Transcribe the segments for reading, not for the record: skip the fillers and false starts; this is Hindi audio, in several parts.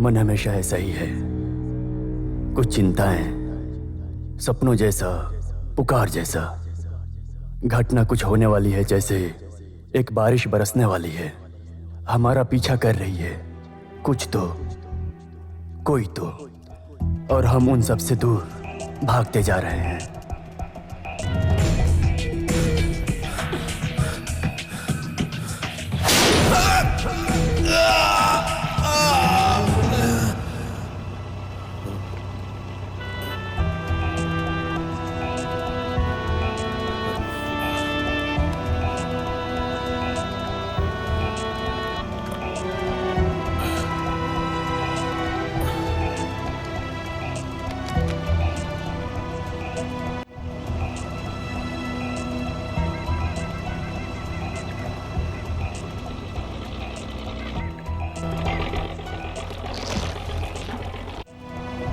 मन हमेशा ऐसा ही है, कुछ चिंताएं, सपनों जैसा, पुकार जैसा। घटना कुछ होने वाली है, जैसे एक बारिश बरसने वाली है, हमारा पीछा कर रही है, कुछ तो, कोई तो, और हम उन सब से दूर भागते जा रहे हैं।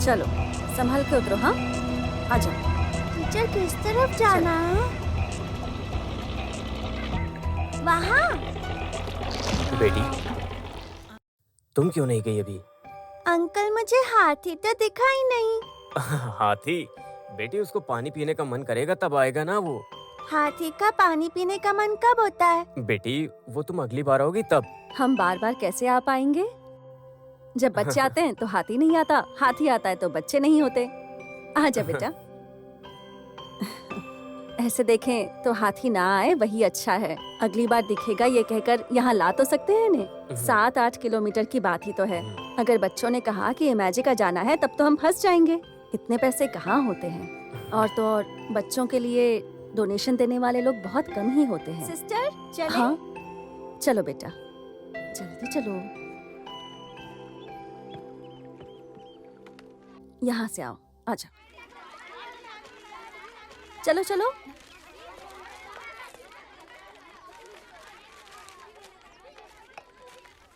चलो संभल के उतरो। हाँ, आ जाओ। टीचर किस तरफ जाना है? वहाँ। बेटी, तुम क्यों नहीं गई अभी? अंकल, मुझे हाथी तो दिखा ही नहीं। हाथी? बेटी, उसको पानी पीने का मन करेगा तब आएगा ना वो। हाथी का पानी पीने का मन कब होता है? बेटी, वो तुम अगली बार आओगी तब। हम बार बार कैसे आ पाएंगे? जब बच्चे आते हैं तो हाथी नहीं आता, हाथी आता है तो बच्चे नहीं होते। आजा बेटा। ऐसे देखें तो हाथी ना आए वही अच्छा है। अगली बार दिखेगा ये कहकर यहाँ ला तो सकते हैं इन्हें। 7-8 किलोमीटर की बात ही तो है। अगर बच्चों ने कहा कि इमेजिका जाना है तब तो हम फंस जाएंगे। इतने पैसे कहाँ होते हैं, और तो और बच्चों के लिए डोनेशन देने वाले लोग बहुत कम ही होते हैं। सिस्टर चले? हाँ, चलो बेटा, जल्दी चलो। यहाँ से आओ, आजा। चलो चलो।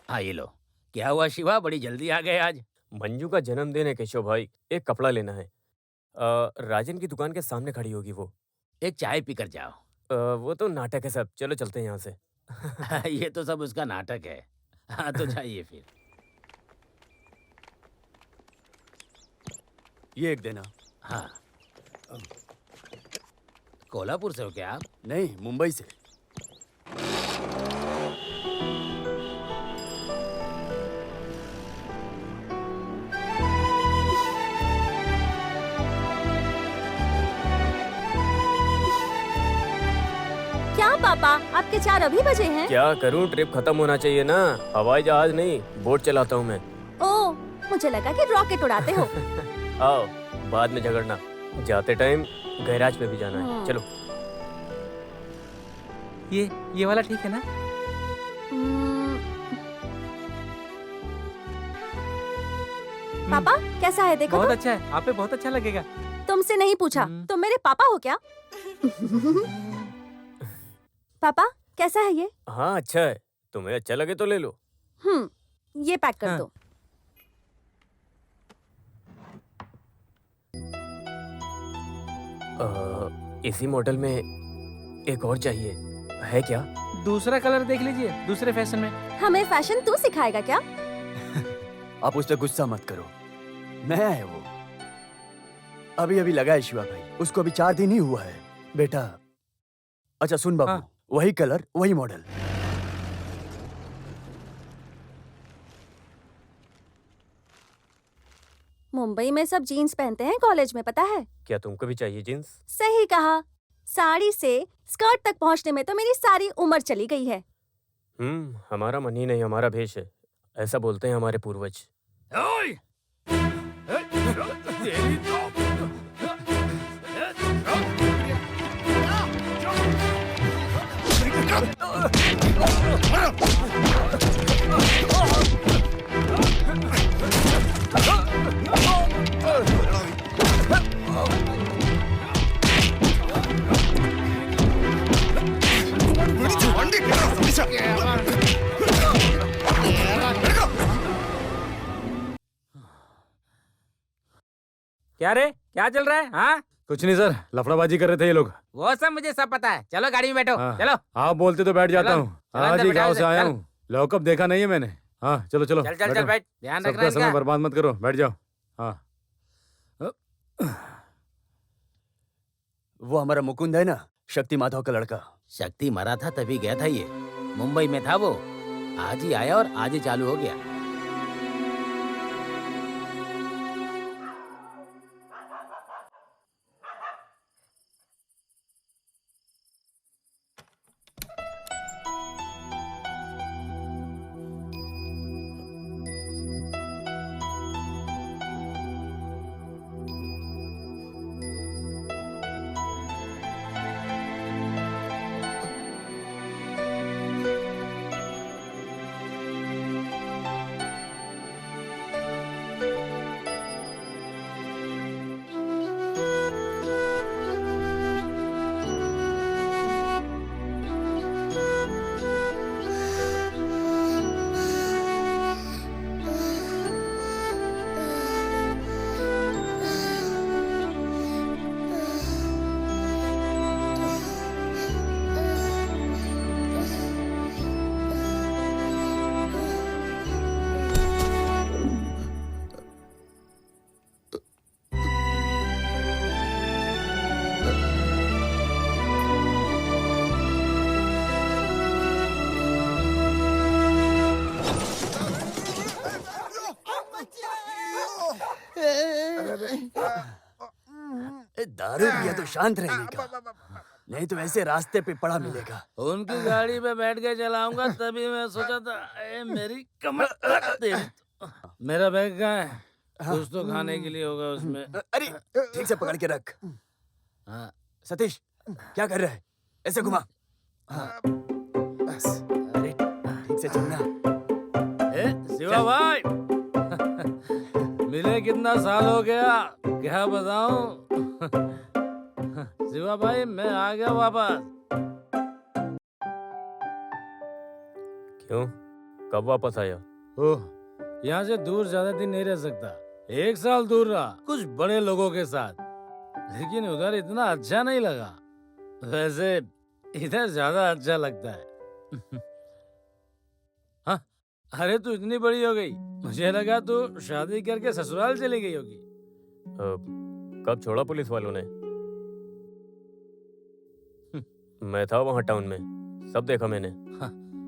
हाँ, ये लो। क्या हुआ शिवा, बड़ी जल्दी आ गए आज? मंजू का जन्मदिन है केशव भाई, एक कपड़ा लेना है। राजन की दुकान के सामने खड़ी होगी वो। एक चाय पीकर जाओ। वो तो नाटक है सब, चलो चलते हैं यहाँ से। ये तो सब उसका नाटक है। हाँ तो जाइए फिर। ये एक देना। हाँ। कोल्हापुर से हो क्या आप? नहीं, मुंबई से। क्या पापा, आपके 4 अभी बजे हैं? क्या करूँ, ट्रिप खत्म होना चाहिए ना। हवाई जहाज नहीं, बोट चलाता हूँ मैं। ओ, मुझे लगा कि रॉकेट उड़ाते हो। आओ, बाद में झगड़ना। जाते टाइम गैराज पे भी जाना है, चलो। ये वाला ठीक है ना? पापा कैसा है देखो बहुत तो? अच्छा है, आप पे बहुत अच्छा लगेगा। तुमसे नहीं पूछा, तुम मेरे पापा हो क्या? पापा कैसा है ये? हाँ अच्छा है, तुम्हें अच्छा लगे तो ले लो। ये पैक कर दो। इसी मॉडल में एक और चाहिए, है क्या? दूसरा कलर देख लीजिए, दूसरे फैशन में। हमें फैशन तू सिखाएगा क्या? आप उस पर गुस्सा मत करो, नया है वो, अभी अभी लगा है शिवा भाई, उसको अभी 4 दिन ही हुआ है बेटा। अच्छा सुन बाबू, हाँ। वही कलर वही मॉडल। मुंबई में सब जीन्स पहनते हैं कॉलेज में, पता है? क्या तुमको भी चाहिए जीन्स? सही कहा, साड़ी से स्कर्ट तक पहुंचने में तो मेरी सारी उम्र चली गई है। हमारा मन ही नहीं, हमारा भेष है, ऐसा बोलते हैं हमारे पूर्वज। ओए! तेरी तो- क्या रे, क्या चल रहा है? हाँ, कुछ नहीं सर, लफड़ाबाजी कर रहे थे ये लोग। वो सब मुझे सब पता है। चलो गाड़ी में बैठो। हाँ। चलो। आप बोलते तो बैठ जाता चलो, हूँ। चलो आज अंदर ही बैठो, गाँव से आया चल। हूँ, लॉकअप देखा नहीं है मैंने। हाँ चलो चलो चल चल चल बैठो। बैठ, ध्यान रखना सबका समय इनका। बर्बाद मत करो, बैठ जाओ। हाँ वो हमारा मुकुंद है ना, शक्ति माधव का लड़का। शक्ति मरा था तभी गया था ये। मुंबई में था वो, आज ही आया और आज ही चालू हो गया। दारू पिया तो शांत रहने का, नहीं तो ऐसे रास्ते पे पड़ा मिलेगा। उनकी गाड़ी पे बैठ के चलाऊंगा तभी मैं सोचा था मेरी कमर मेरा बैग कहाँ है? कुछ तो खाने के लिए होगा उसमें। अरे ठीक से पकड़ के रख। हाँ, सतीश क्या कर रहा है? ऐसे घुमा। हाँ, बस। अरे ठीक से चलना। शिवा भाई मिले कितना साल हो गया, क्या बताऊं। शिवा भाई मैं आ गया वापस। क्यों, कब वापस आया? ओह, यहाँ से दूर ज्यादा दिन नहीं रह सकता। 1 साल दूर रहा कुछ बड़े लोगों के साथ, लेकिन उधर इतना अच्छा नहीं लगा। वैसे इधर ज्यादा अच्छा लगता है। हाँ, अरे तू इतनी बड़ी हो गई, मुझे लगा तू शादी करके ससुराल चली गई होगी। कब छोड़ा पुलिस वालों ने? मैं था वहाँ टाउन में, सब देखा मैंने।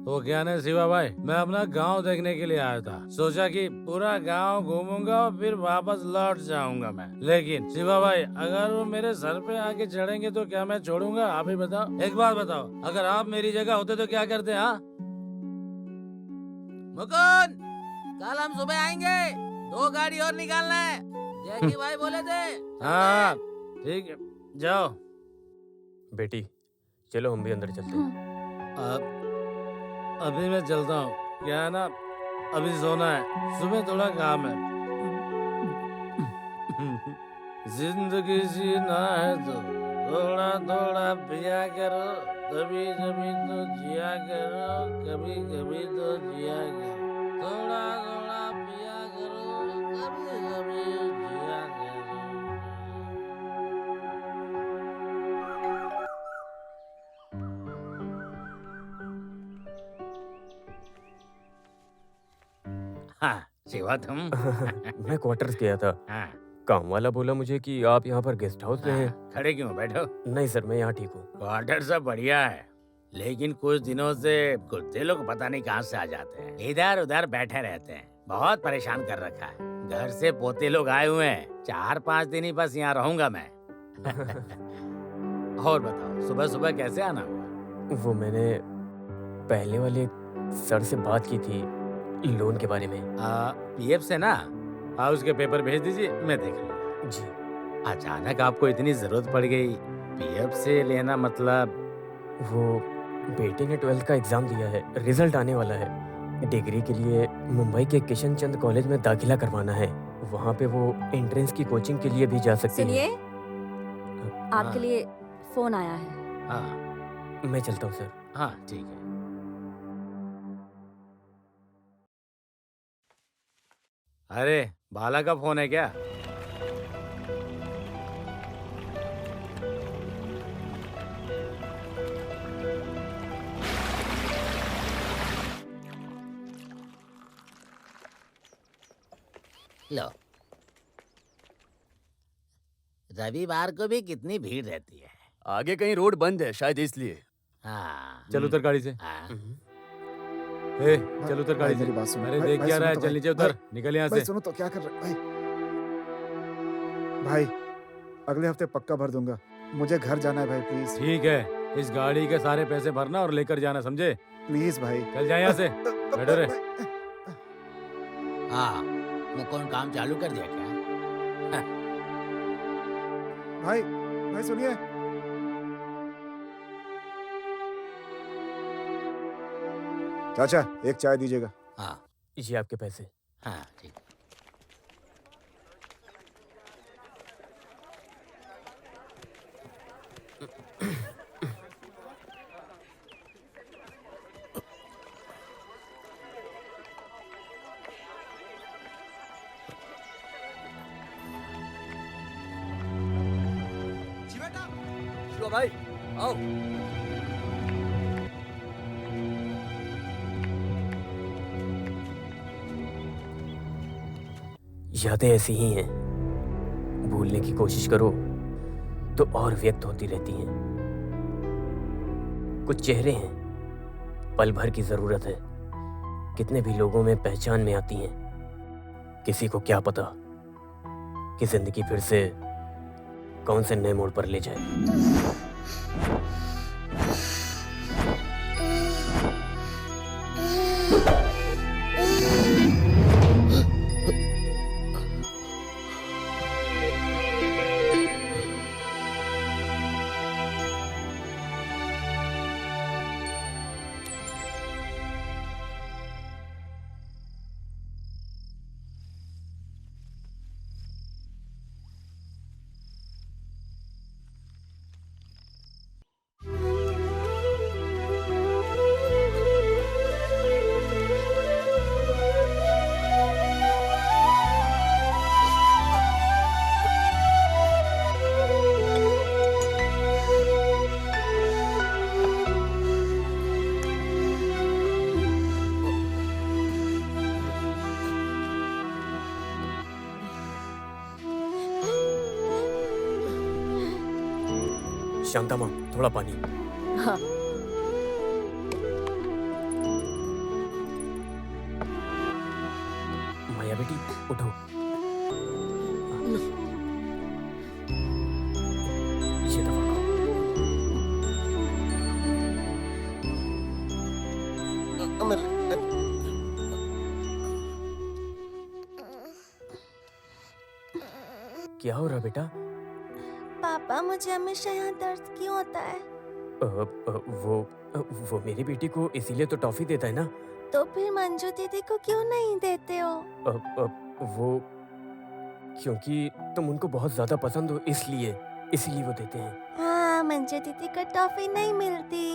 वो क्या ना शिवा भाई, मैं अपना गांव देखने के लिए आया था। सोचा कि पूरा गांव घूमूंगा और फिर वापस लौट जाऊंगा मैं। लेकिन शिवा भाई अगर वो मेरे सर पे आके चढ़ेंगे तो क्या मैं छोड़ूंगा? आप ही बताओ। एक बात बताओ, अगर आप मेरी जगह होते तो क्या करते? हाँ मुकुंद, कल हम सुबह आएंगे, 2 गाड़ी और निकालना है, जैकी भाई बोले थे। हाँ ठीक है, जाओ। बेटी चलो हम भी अंदर चलते हैं। अभी मैं चलता हूँ, क्या है ना अभी सोना है, सुबह थोड़ा काम है। जिंदगी जीना है तो थोड़ा थोड़ा पिया करो, कभी कभी तो जिया करो, कभी कभी तो जिया करो, थोड़ा थोड़ा पिया करो, कभी कभी जिया करो। हाँ शिवा तुम। मैं क्वार्टर्स गया था, हाँ, काम वाला बोला मुझे कि आप यहाँ पर गेस्ट हाउस में हैं। खड़े क्यों, बैठो। नहीं सर, मैं यहाँ ठीक हूँ। क्वार्टर सब बढ़िया है, लेकिन कुछ दिनों से कुत्ते लोग पता नहीं कहाँ से आ जाते हैं, इधर उधर बैठे रहते हैं, बहुत परेशान कर रखा है। घर से पोते लोग आए हुए हैं, 4-5 दिन ही बस यहाँ रहूंगा मैं। और बताओ सुबह सुबह कैसे आना हुआ? वो मैंने पहले वाले सर से बात की थी लोन के बारे में। पीएफ से ना? हाँ उसके पेपर भेज दीजिए, मैं देख लूंगा। जी। अचानक आपको इतनी जरूरत पड़ गई, पीएफ से लेना मतलब? वो बेटे ने 12th का एग्जाम दिया है, रिजल्ट आने वाला है। डिग्री के लिए मुंबई के किशन चंद कॉलेज में दाखिला करवाना है। वहाँ पे वो एंट्रेंस की कोचिंग के लिए भी जा सकती है। सुनिए, हाँ। आपके लिए फोन आया है। हाँ मैं चलता हूँ सर। हाँ ठीक है। अरे बाला का फोन है क्या? लो, रविवार को भी कितनी भीड़ रहती है। आगे कहीं रोड बंद है शायद इसलिए। हाँ। चल उतर गाड़ी से। हाँ। ए, चल उतर गाड़ी भाई, से। मेरी बात सुनो। अरे भाई, देख भाई, क्या रहा है, सुनो तो चल भाई। नीचे उतर, भाई, निकल यहाँ भाई से। सुनो तो क्या कर रहे भाई। भाई अगले हफ्ते पक्का भर दूंगा। मुझे घर जाना है भाई, प्लीज ठीक है, इस गाड़ी के सारे पैसे भरना और लेकर जाना, समझे? प्लीज भाई। चल जा यहाँ से, बैठो रे। हाँ, मुकुंद काम चालू कर दिया क्या? भाई भाई सुनिए। चाचा एक चाय दीजिएगा। हाँ ये आपके पैसे। हाँ ठीक। शिवा भाई आओ। यादें ऐसी ही हैं, भूलने की कोशिश करो तो और व्यक्त होती रहती हैं। कुछ चेहरे हैं, पल भर की जरूरत है, कितने भी लोगों में पहचान में आती हैं। किसी को क्या पता कि जिंदगी फिर से कौन से नए मोड़ पर ले जाए। शांता माँ, थोड़ा पानी। हाँ। माया बेटी उठो। ये दवा खाओ। क्या हो रहा बेटा? पापा मुझे हमेशा यहाँ दर्द क्यों होता है? वो मेरी बेटी को इसीलिए तो टॉफी देता है ना। तो फिर मंजू दीदी को क्यों नहीं देते हो? वो क्योंकि तुम उनको बहुत ज्यादा पसंद हो, इसीलिए वो देते हैं। हाँ, मंजू दीदी को टॉफी नहीं मिलती।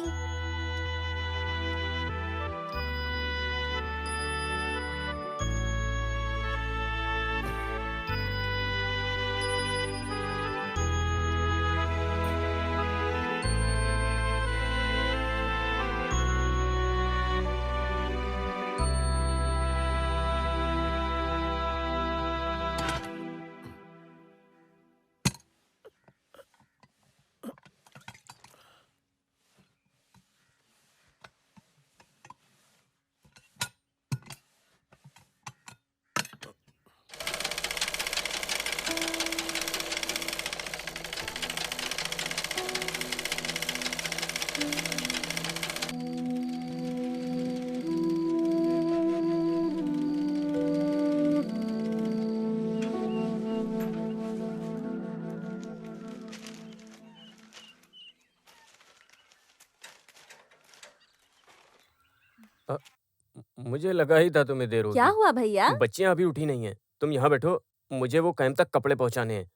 मुझे लगा ही था तुम्हें देर होगी। क्या हुआ भैया? बच्चियां अभी उठी नहीं हैं। तुम यहाँ बैठो, मुझे वो कैंप तक कपड़े पहुंचाने हैं।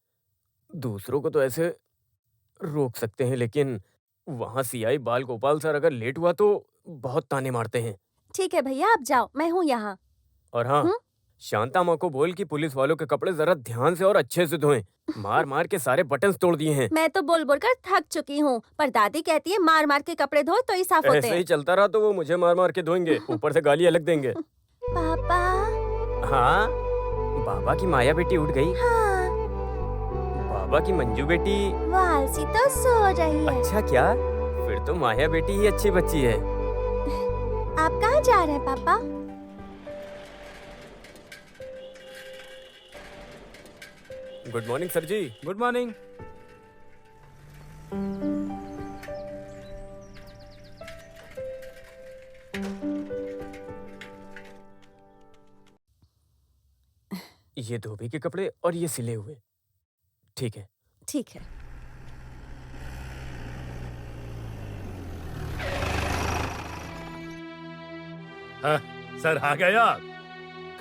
दूसरों को तो ऐसे रोक सकते हैं, लेकिन वहां सीआई बाल गोपाल सर अगर लेट हुआ तो बहुत ताने मारते हैं। ठीक है भैया, आप जाओ, मैं हूँ यहाँ। और हाँ, हम्म? शांता माँ को बोल कि पुलिस वालों के कपड़े जरा ध्यान से और अच्छे से धोएं। मार मार के सारे बटन्स तोड़ दिए हैं। मैं तो बोल बोल कर थक चुकी हूँ, पर दादी कहती है मार मार के कपड़े धो तो ही साफ होते ऐसे हैं। ही चलता रहा तो वो मुझे मार मार के धोएंगे, ऊपर से गाली अलग देंगे। पापा हाँ, बाबा की माया बेटी उठ गई। हाँ, बाबा की मंजू बेटी। वो आलसी तो सो रही है। अच्छा क्या? फिर तो माया बेटी ही अच्छी बच्ची है। आप कहाँ जा रहे हैं पापा? Good morning sir ji. Good morning. ये धोबी के कपड़े और ये सिले हुए। ठीक है। ठीक है। हाँ, सर आ गया।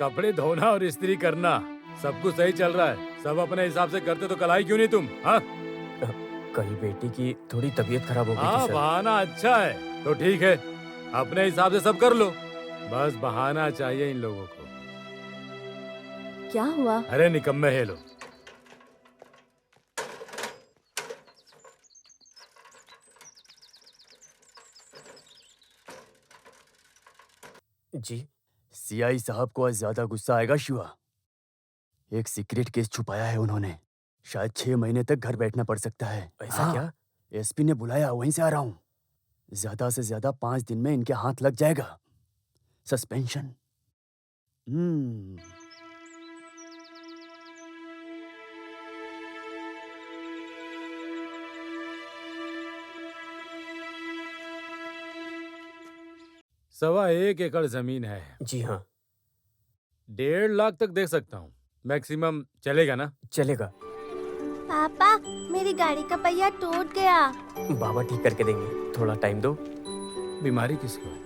कपड़े धोना और इस्त्री करना सब कुछ सही चल रहा है। सब अपने हिसाब से करते तो कलाई क्यों नहीं तुम? हाँ कल बेटी की थोड़ी तबीयत खराब हो गई हाँ, थी सर। बहाना अच्छा है तो ठीक है, अपने हिसाब से सब कर लो। बस बहाना चाहिए इन लोगों को। क्या हुआ? अरे निकम्मे है लोग। जी सीआई साहब को आज ज्यादा गुस्सा आएगा शिवा। एक सीक्रेट केस छुपाया है उन्होंने। शायद 6 महीने तक घर बैठना पड़ सकता है। ऐसा क्या? एसपी ने बुलाया, वहीं से आ रहा हूँ। ज्यादा से ज्यादा 5 दिन में इनके हाथ लग जाएगा। सस्पेंशन। सवा 1 एकड़ जमीन है। जी हाँ 1.5 लाख तक दे सकता हूँ मैक्सिमम, चलेगा ना? चलेगा। पापा, मेरी गाड़ी का पहिया टूट गया। बाबा ठीक करके देंगे, थोड़ा टाइम दो। बीमारी किसको है?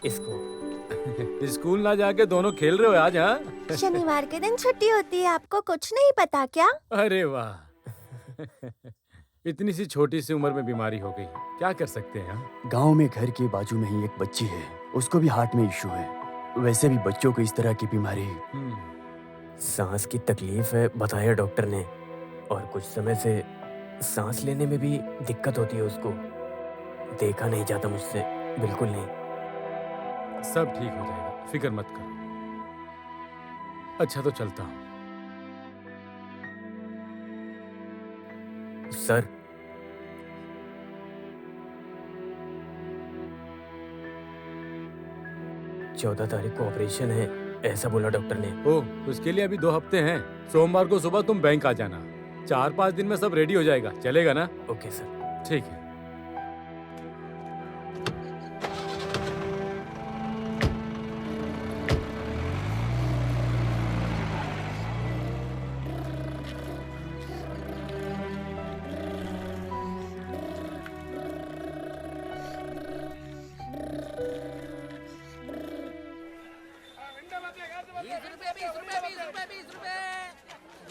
इसको स्कूल ना जाके दोनों खेल रहे हो आज? हाँ शनिवार के दिन छुट्टी होती है, आपको कुछ नहीं पता क्या? अरे वाह इतनी सी छोटी सी उम्र में बीमारी हो गई, क्या कर सकते हैं? हाँ? गांव में घर के बाजू में ही एक बच्ची है, उसको भी हार्ट में इशू है। वैसे भी बच्चों को इस तरह की बीमारी। सांस की तकलीफ है बताया डॉक्टर ने, और कुछ समय से सांस लेने में भी दिक्कत होती है उसको। देखा नहीं जाता मुझसे, बिल्कुल नहीं। सब ठीक हो जाएगा, फिक्र मत करो। अच्छा तो चलता हूँ। सर 14 तारीख को ऑपरेशन है, ऐसा बोला डॉक्टर ने। ओह, उसके लिए अभी 2 हफ्ते हैं। सोमवार को सुबह तुम बैंक आ जाना। 4-5 दिन में सब रेडी हो जाएगा, चलेगा ना? Okay sir. ठीक है।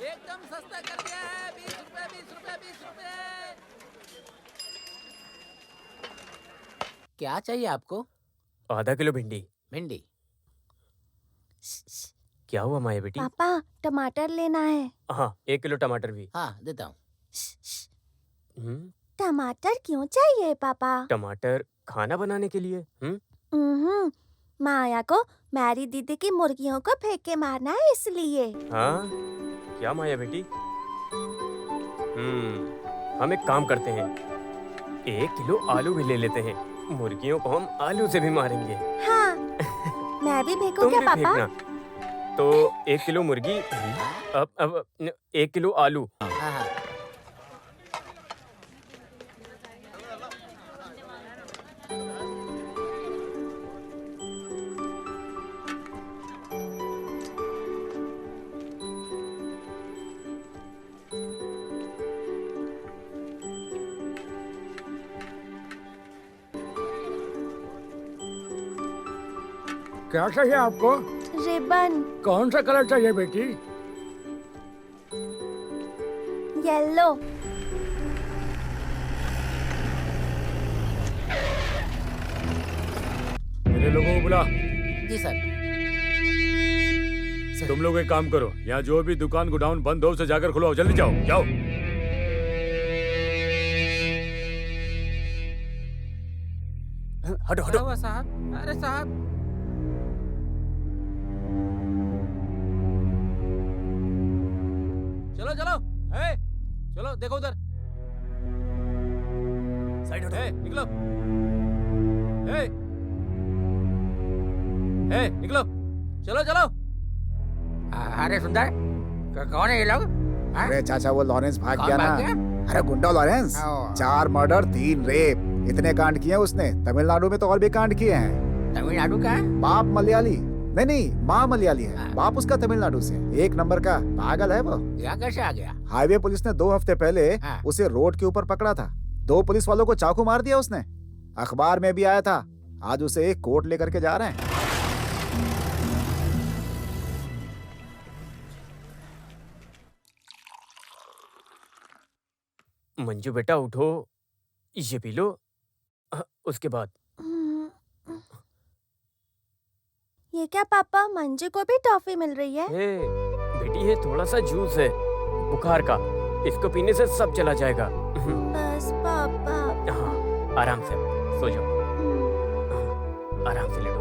एकदम सस्ता कर दिया है। 20 रुपए 20 रुपए 20 रुपए। क्या चाहिए आपको? आधा किलो भिंडी। भिंडी। क्या हुआ माया बेटी? पापा, टमाटर लेना है। हाँ 1 किलो टमाटर भी। हाँ देता हूँ। टमाटर क्यों चाहिए पापा? टमाटर खाना बनाने के लिए। माया को मैरी दीदी की मुर्गियों को फेंक के मारना है इसलिए। हाँ क्या माया बेटी? हम एक काम करते हैं, 1 किलो आलू भी ले लेते हैं। मुर्गियों को हम आलू से भी मारेंगे। हाँ मैं भी फेंकूं तुम क्या भी पापा? फेंकना। तो 1 किलो मुर्गी, अब 1 किलो आलू। हाँ हाँ। क्या चाहिए आपको? रिबन। कौन सा कलर चाहिए बेटी? येलो। मेरे लोगों को बुला। जी सर। तुम लोग एक काम करो, यहाँ जो भी दुकान गोडाउन बंद हो उसे जाकर खुलवाओ। जल्दी जाओ जाओ। हटो क्या हटो। हुआ साहब? अरे साहब चलो देखो उधर। साइड हटो। निकलो। निकलो। चलो चलो। अरे सुंदर, कौन है ये लोग? हाँ? अरे चाचा वो लॉरेंस भाग कौन गया ना। भाग गया? अरे गुंडा लॉरेंस, ओ। 4 मर्डर 3 रेप, इतने कांड किए हैं उसने। तमिलनाडु में तो और भी कांड किए हैं। तमिलनाडु का है? बाप मलयाली, नहीं माँ मलयाली है। हाँ। बाप उसका तमिलनाडु से। 1 नंबर का पागल है वो। यहाँ कैसे आ गया? हाईवे पुलिस ने 2 हफ्ते पहले हाँ। उसे रोड के ऊपर पकड़ा था। 2 पुलिस वालों को चाकू मार दिया उसने। अखबार में भी आया था। आज उसे एक कोर्ट लेकर के जा रहे हैं। मंजू बेटा उठो, ये पी लो। उसके बाद ये क्या पापा, मंजू को भी टॉफी मिल रही है? बेटी ये थोड़ा सा जूस है बुखार का, इसको पीने से सब चला जाएगा। बस पापा। हाँ, आराम से सो जाओ। आराम से लेटो।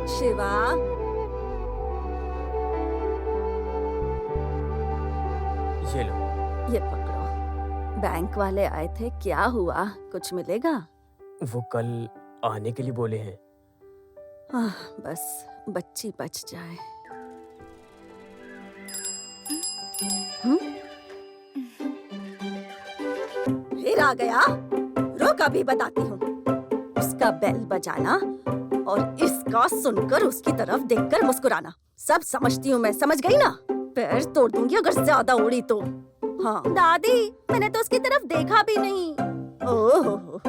शिवा, ये लो। ये पकड़ो। बैंक वाले आए थे, क्या हुआ? कुछ मिलेगा? वो कल आने के लिए बोले हैं। बस बच्ची बच जाए। फिर आ गया? रुक, अभी बताती हूँ। उसका बेल बजाना और इसका सुनकर उसकी तरफ देखकर मुस्कुराना, सब समझती हूँ मैं, समझ गई ना? पैर तोड़ दूंगी अगर ज्यादा उड़ी तो। हाँ दादी, मैंने तो उसकी तरफ देखा भी नहीं। ओह,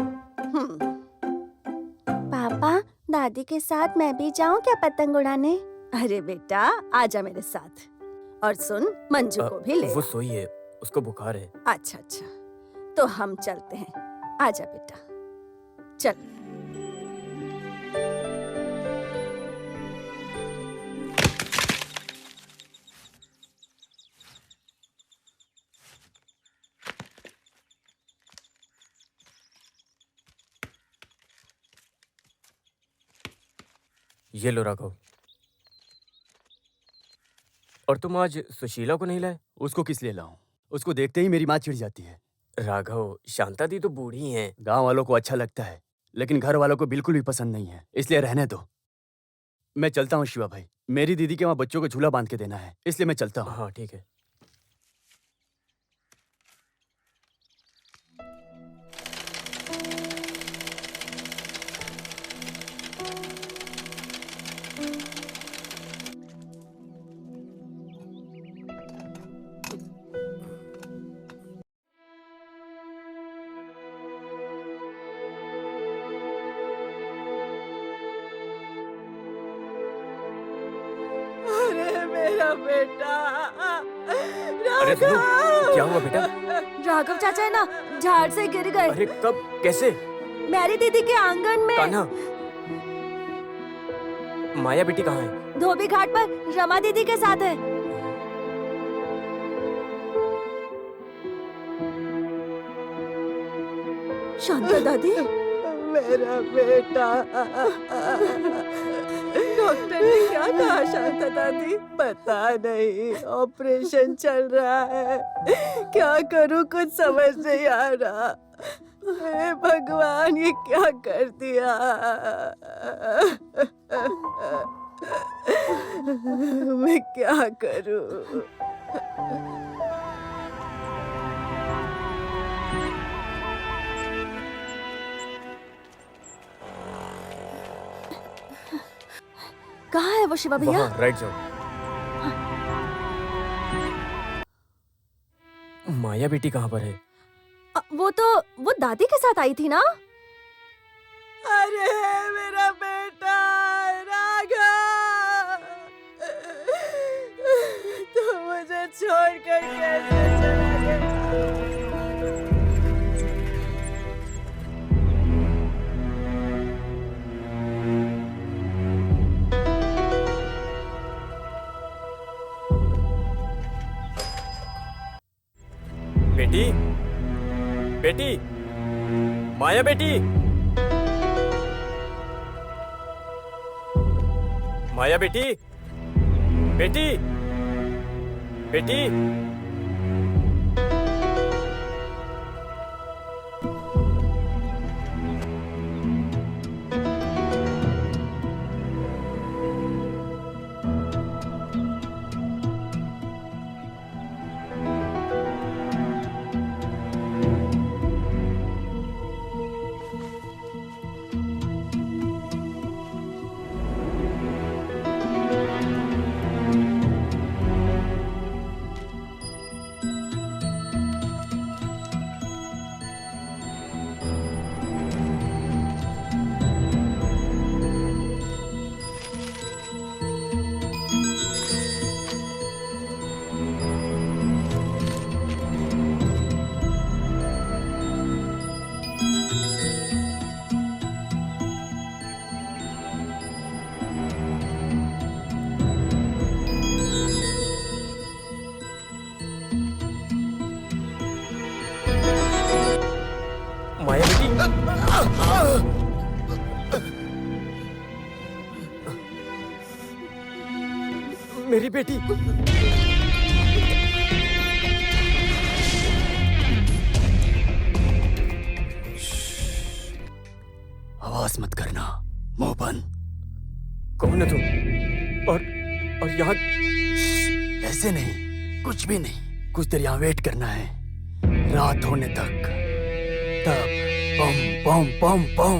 पापा, दादी के साथ मैं भी जाऊं क्या पतंग उड़ाने? अरे बेटा आजा मेरे साथ। और सुन, मंजू को भी ले वो आ। सोई है, उसको बुखार है। अच्छा अच्छा, तो हम चलते हैं। आजा बेटा, चल। ये लो राघव। और तुम आज सुशीला को नहीं लाए? उसको किस लिए लाऊं? उसको देखते ही मेरी माँ चिढ़ जाती है। राघव, शांता दी तो बूढ़ी हैं। गांव वालों को अच्छा लगता है, लेकिन घर वालों को बिल्कुल भी पसंद नहीं है, इसलिए रहने दो। मैं चलता हूँ शिवा भाई, मेरी दीदी के वहाँ बच्चों को झूला बांध के देना है, इसलिए मैं चलता हूँ। हाँ ठीक है। अरे मेरा बेटा, अरे सुनो, क्या हुआ बेटा? राघव चाचा है ना, झाड़ से गिर गए। अरे कब, कैसे? मेरी दीदी के आंगन में। कान्हा, माया बेटी कहाँ है? धोबी घाट पर रमा दीदी के साथ है। शांता दादी, मेरा बेटा। डॉक्टर ने क्या कहा शांता दादी? पता नहीं, ऑपरेशन चल रहा है। क्या करूं, कुछ समझ नहीं आ रहा। हे भगवान, ये क्या कर दिया? मैं क्या करूं? कहाँ है वो शिवा भैया? वहाँ, राइट जाओ। माया बेटी कहाँ पर है? वो दादी के साथ आई थी ना? अरे मेरा बेटा राघव, तू मुझे छोड़कर कैसे चला गया? बेटी, बेटी, माया बेटी, माया बेटी, बेटी, बेटी, मेरी बेटी। आवाज मत करना, मुंह बंद। कौन है तुम? और यहाँ? ऐसे नहीं, कुछ भी नहीं। कुछ देर यहाँ वेट करना है, रात होने तक। तब बम बम बम बम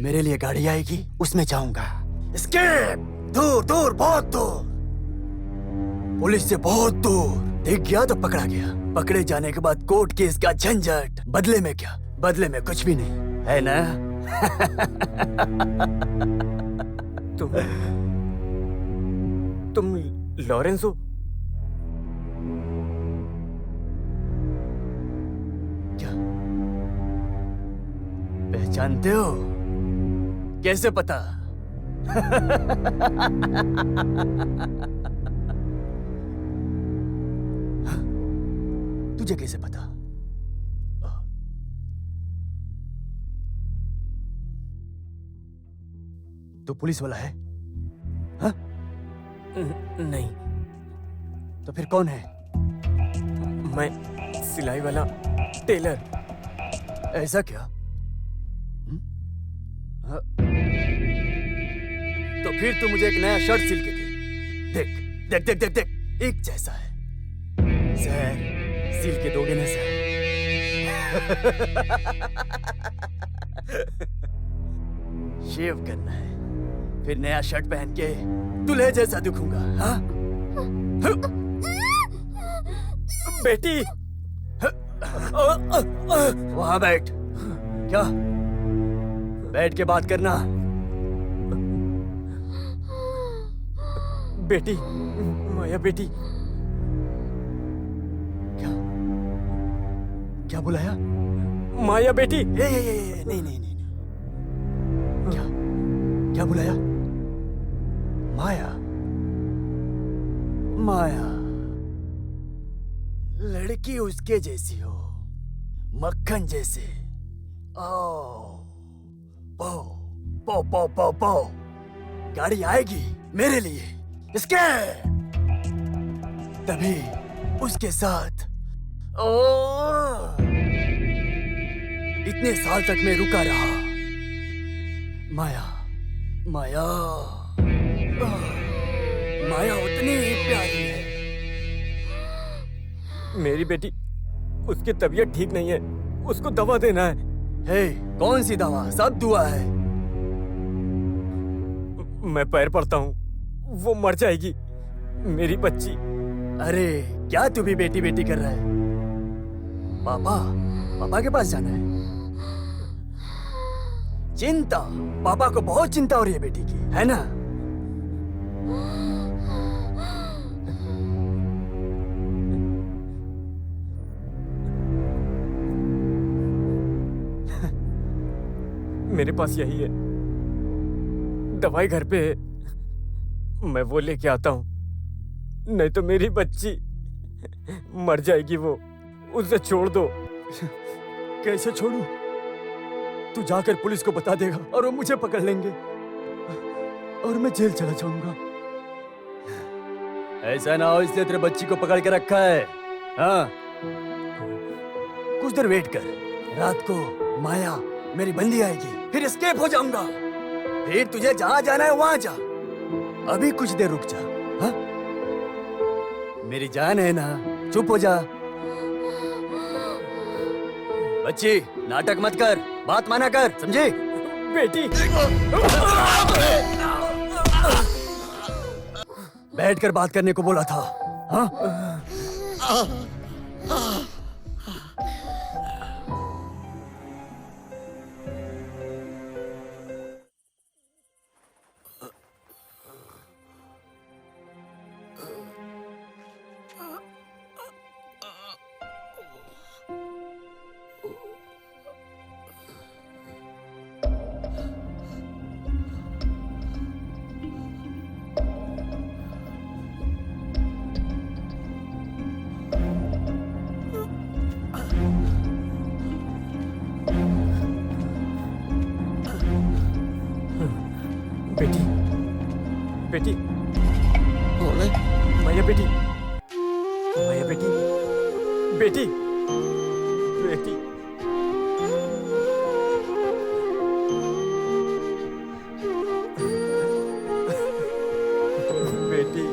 मेरे लिए गाड़ी आएगी, उसमें जाऊंगा। एस्केप! दूर दूर, बहुत दूर, पुलिस से बहुत दूर। दिख गया तो पकड़ा गया। पकड़े जाने के बाद कोर्ट केस का झंझट। बदले में क्या? बदले में कुछ भी नहीं है ना। तुम लॉरेंस हो? क्या पहचानते हो? कैसे पता? तुझे कैसे पता? तो पुलिस वाला है? हाँ? नहीं। तो फिर कौन है? मैं सिलाई वाला टेलर। ऐसा क्या? हाँ? तो फिर तू मुझे एक नया शर्ट सिल के दे। देख देख देख देख देख, एक जैसा है। सर, सिल के दोगे ना सर? शेव करना है, फिर नया शर्ट पहन के दूल्हे जैसा दिखूंगा। हाँ? बेटी, वहां बैठ। क्या? बैठ के बात करना। बेटी, माया बेटी। क्या? क्या बुलाया? माया बेटी। नहीं नहीं नहीं नहीं। क्या? क्या बुलाया? माया? माया? लड़की उसके जैसी हो, मक्खन जैसे। ओ, पो पो पो पो पो। गाड़ी आएगी मेरे लिए, इसके। तभी उसके साथ। ओ, इतने साल तक मैं रुका रहा। माया, माया, माया उतनी ही प्यारी है। मेरी बेटी, उसकी तबीयत ठीक नहीं है, उसको दवा देना है। हे, कौन सी दवा? सब दुआ है। मैं पैर पड़ता हूँ, वो मर जाएगी, मेरी बच्ची। अरे क्या तू भी बेटी बेटी कर रहा है? पापा, पापा के पास जाना है। चिंता, पापा को बहुत चिंता हो रही है बेटी की, है ना? मेरे पास यही है, दवाई घर पे है, मैं वो लेके आता हूँ। नहीं तो मेरी बच्ची मर जाएगी, वो उसे छोड़ दो। कैसे छोड़ूं? तू जाकर पुलिस को बता देगा और वो मुझे पकड़ लेंगे और मैं जेल चला जाऊंगा। ऐसा ना हो, इसलिए तेरे बच्ची को पकड़ के रखा है। हाँ, कुछ देर वेट कर। रात को माया मेरी बंदी आएगी, फिर एस्केप हो जाऊंगा। फिर तुझे जहां जाना है वहां जा। अभी कुछ देर रुक जा। हाँ? मेरी जान है ना, चुप हो जा। बच्ची, नाटक मत कर, बात माना कर, समझे? बेटी, बैठकर बात करने को बोला था। हाँ? बेटी, बेटी, बोले मैया बेटी, मैया बेटी, बेटी, बेटी। बेटी,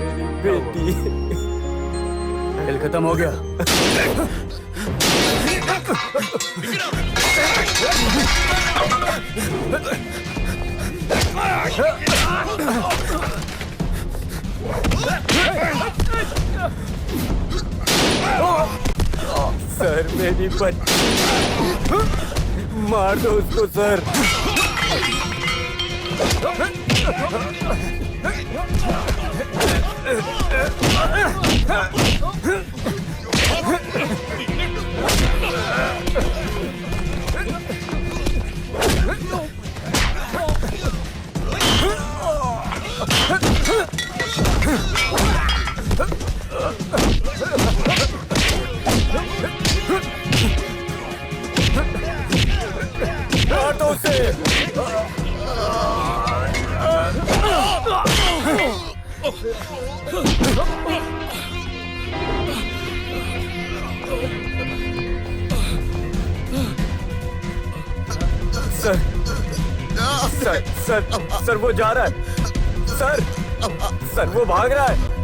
मेरी बेटी। खेल खत्म हो गया। सर मेरी बच्ची, मार दो उसको सर। मार दो उसे। सर, सर, सर, सर वो जा रहा है। सर, सर वो भाग रहा है।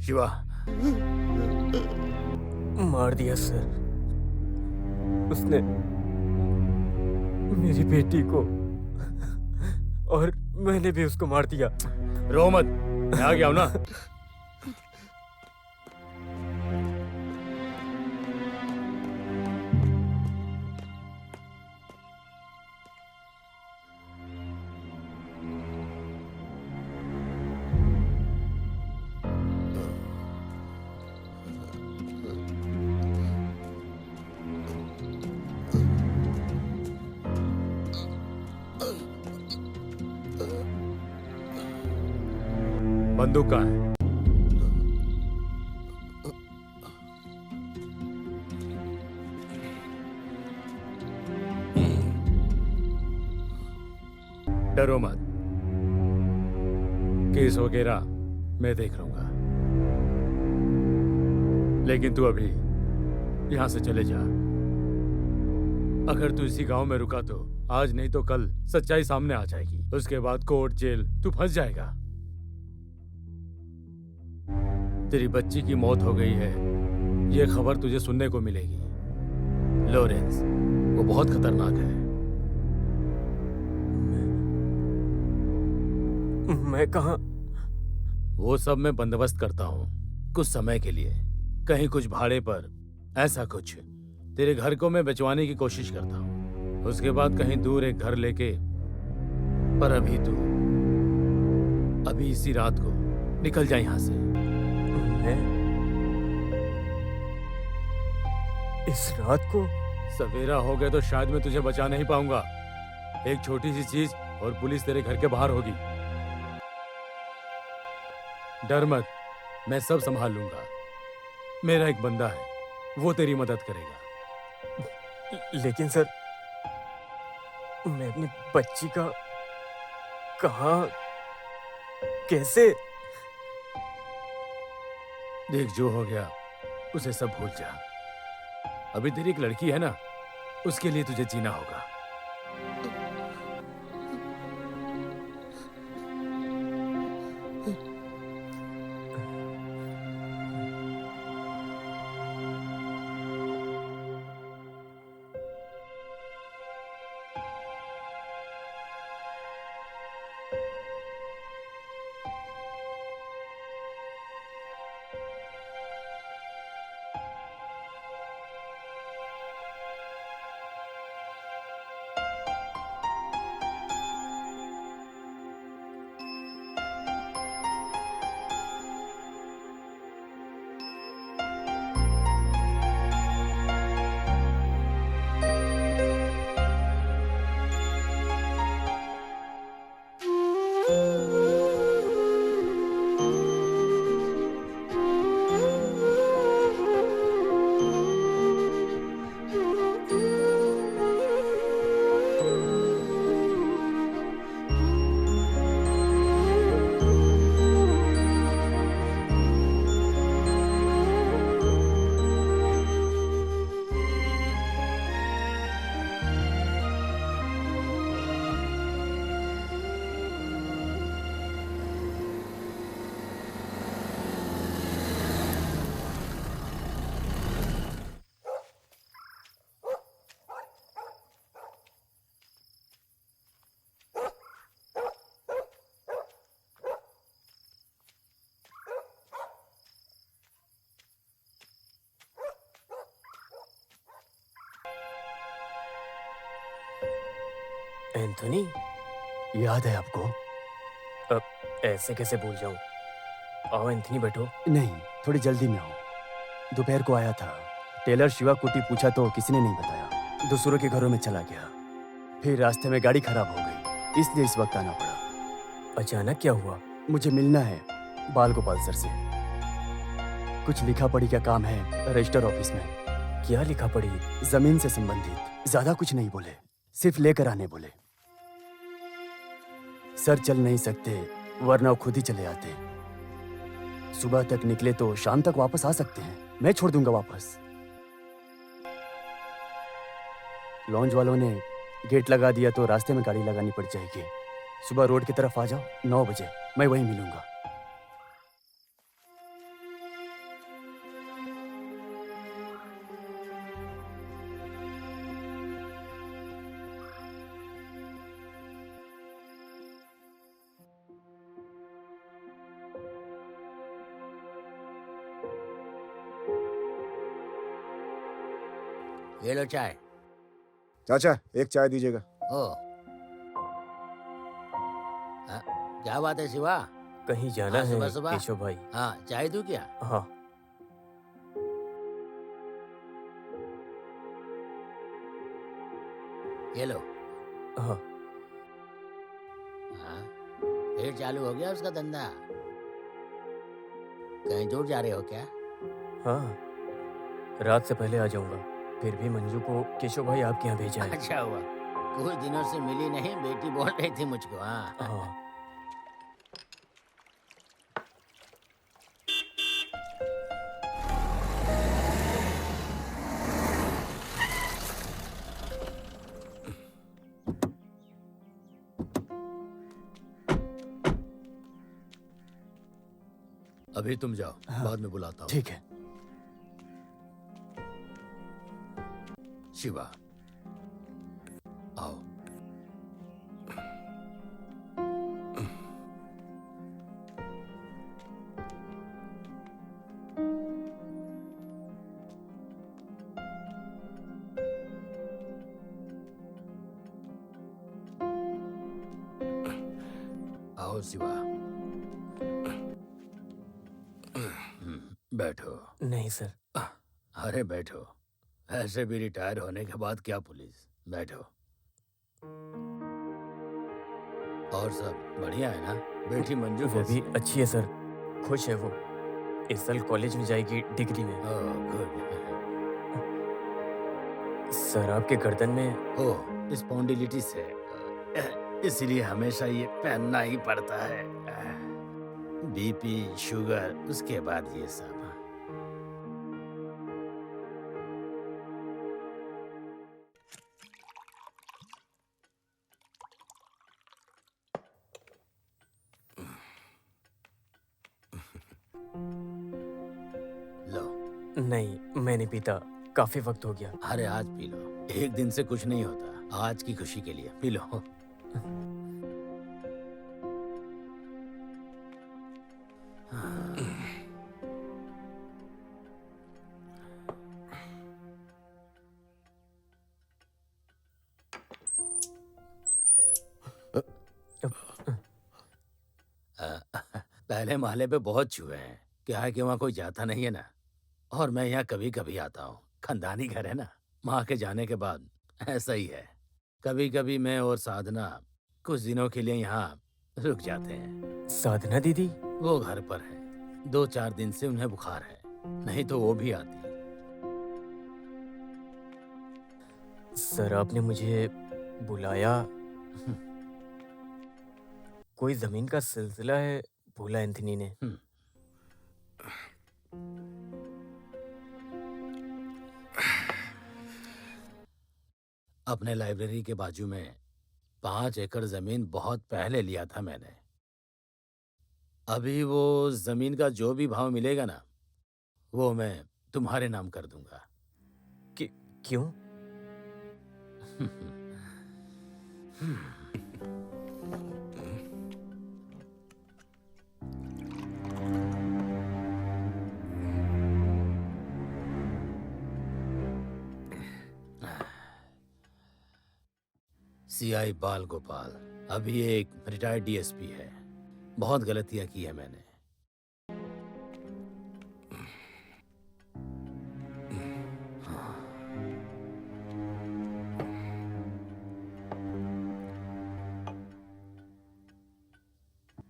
शिवा, मार दिया सर उसने मेरी बेटी को, और मैंने भी उसको मार दिया। रो मत, मैं आ गया हूं ना। बंदूक कहाँ है? डरो मत, केस वगैरह मैं देख लूंगा, लेकिन तू अभी यहां से चले जा। अगर तू इसी गांव में रुका तो आज नहीं तो कल सच्चाई सामने आ जाएगी। उसके बाद कोर्ट जेल तू फंस जाएगा। तेरी बच्ची की मौत हो गई है, ये खबर तुझे सुनने को मिलेगी। लॉरेंस, वो बहुत खतरनाक है। मैं कहाँ? वो सब मैं बंदोबस्त करता हूँ कुछ समय के लिए, कहीं कुछ भाड़े पर, ऐसा कुछ। तेरे घर को मैं बचवाने की कोशिश करता हूँ, उसके बाद कहीं दूर एक घर लेके। पर अभी तू अभी इसी रात को निकल जा यहाँ से। इस रात को? सवेरा हो गया तो शायद मैं तुझे बचा नहीं पाऊंगा। एक छोटी सी चीज और पुलिस तेरे घर के बाहर होगी। डर मत, मैं सब संभाल लूंगा। मेरा एक बंदा है, वो तेरी मदद करेगा। लेकिन सर, मैं अपनी बच्ची का कहाँ, कैसे? देख, जो हो गया उसे सब भूल जा। अभी तेरी एक लड़की है ना, उसके लिए तुझे जीना होगा। एंथोनी, याद है आपको? अब ऐसे कैसे भूल जाऊं? आओ एंथोनी, बैठो। नहीं, थोड़ी जल्दी में हूँ। दोपहर को आया था। टेलर शिवा कुटी पूछा तो किसी ने नहीं बताया। दूसरों के घरों में चला गया। फिर रास्ते में गाड़ी खराब हो गई, इसलिए इस वक्त आना पड़ा। अचानक क्या हुआ? मुझे मिलना है बाल गोपाल सर से। कुछ लिखा पढ़ी का काम है रजिस्टर ऑफिस में। क्या लिखा पढ़ी? जमीन से संबंधित। ज्यादा कुछ नहीं बोले, सिर्फ लेकर आने बोले। सर चल नहीं सकते, वरना वो खुद ही चले आते। सुबह तक निकले तो शाम तक वापस आ सकते हैं। मैं छोड़ दूंगा वापस। लॉन्ज वालों ने गेट लगा दिया तो रास्ते में गाड़ी लगानी पड़ जाएगी। सुबह रोड की तरफ आ जाओ, 9 बजे मैं वहीं मिलूंगा। ये लो चाय। चाचा, एक चाय दीजिएगा। ओ, हाँ, क्या बात है शिवा? कहीं जाना हाँ, है सुबह सुबह? केशव भाई? हाँ, चाय दूं क्या? हाँ। ये लो। हाँ। हाँ, फिर चालू हो गया उसका धंधा? कहीं दूर जा रहे हो क्या? हाँ, रात से पहले आ जाऊंगा। फिर भी मंजू को केशव भाई आपके यहाँ भेजा है। अच्छा हुआ, कुछ दिनों से मिली नहीं, बेटी बोल रही थी मुझको। हाँ हाँ। अभी तुम जाओ, हाँ। बाद में बुलाता हूँ। ठीक है। शिवा, आओ। आओ शिवा, बैठो। नहीं सर। अरे बैठो, ऐसे भी रिटायर होने के बाद क्या पुलिस। बैठो। और सब बढ़िया है ना? बेटी मंजू वो कैसी भी है? अच्छी है सर, खुश है वो। इस साल कॉलेज में जाएगी डिग्री में। Oh good. सर आपके गर्दन में ओह स्पॉन्डिलिटिस है, इसलिए हमेशा ये पहनना ही पड़ता है। बीपी, शुगर, उसके बाद ये सब। लो। नहीं, मैं नहीं पीता, काफी वक्त हो गया। अरे आज पी लो, एक दिन से कुछ नहीं होता। आज की खुशी के लिए पी लो। पहले महले पे बहुत चूहे हैं। क्या है कि वहाँ कोई जाता नहीं है ना, और मैं यहाँ कभी कभी आता हूँ। खानदानी घर है ना। माँ के जाने के बाद ऐसा ही है। कभी कभी मैं और साधना कुछ दिनों के लिए यहाँ रुक जाते हैं। साधना दीदी? वो घर पर है, 2-4 दिन से उन्हें बुखार है, नहीं तो वो भी आती। सर आपने मुझे बुलाया, कोई जमीन का सिलसिला है बोला एंथनी ने। अपने लाइब्रेरी के बाजू में 5 एकड़ जमीन बहुत पहले लिया था मैंने। अभी वो जमीन का जो भी भाव मिलेगा ना, वो मैं तुम्हारे नाम कर दूंगा। क्यों? सीआई बाल गोपाल अभी एक रिटायर्ड डीएसपी है। बहुत गलतियां की है मैंने।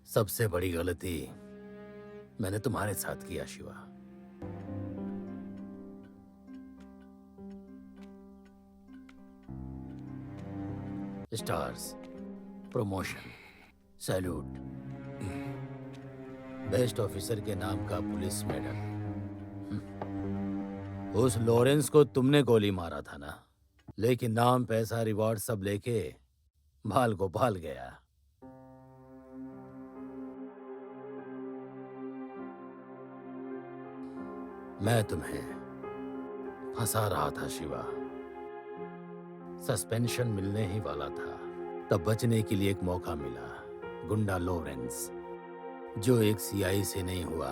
सबसे बड़ी गलती मैंने तुम्हारे साथ किया Shiva. Stars, promotion, salute, best officer के नाम का पुलिस मेडल। उस लॉरेंस को तुमने गोली मारा था ना, लेकिन नाम, पैसा, रिवॉर्ड सब लेके भाल गोपाल गया। मैं तुम्हें फंसा रहा था शिवा। सस्पेंशन मिलने ही वाला था, तब बचने के लिए एक मौका मिला। गुंडा लॉरेंस, जो एक सीआई से नहीं हुआ,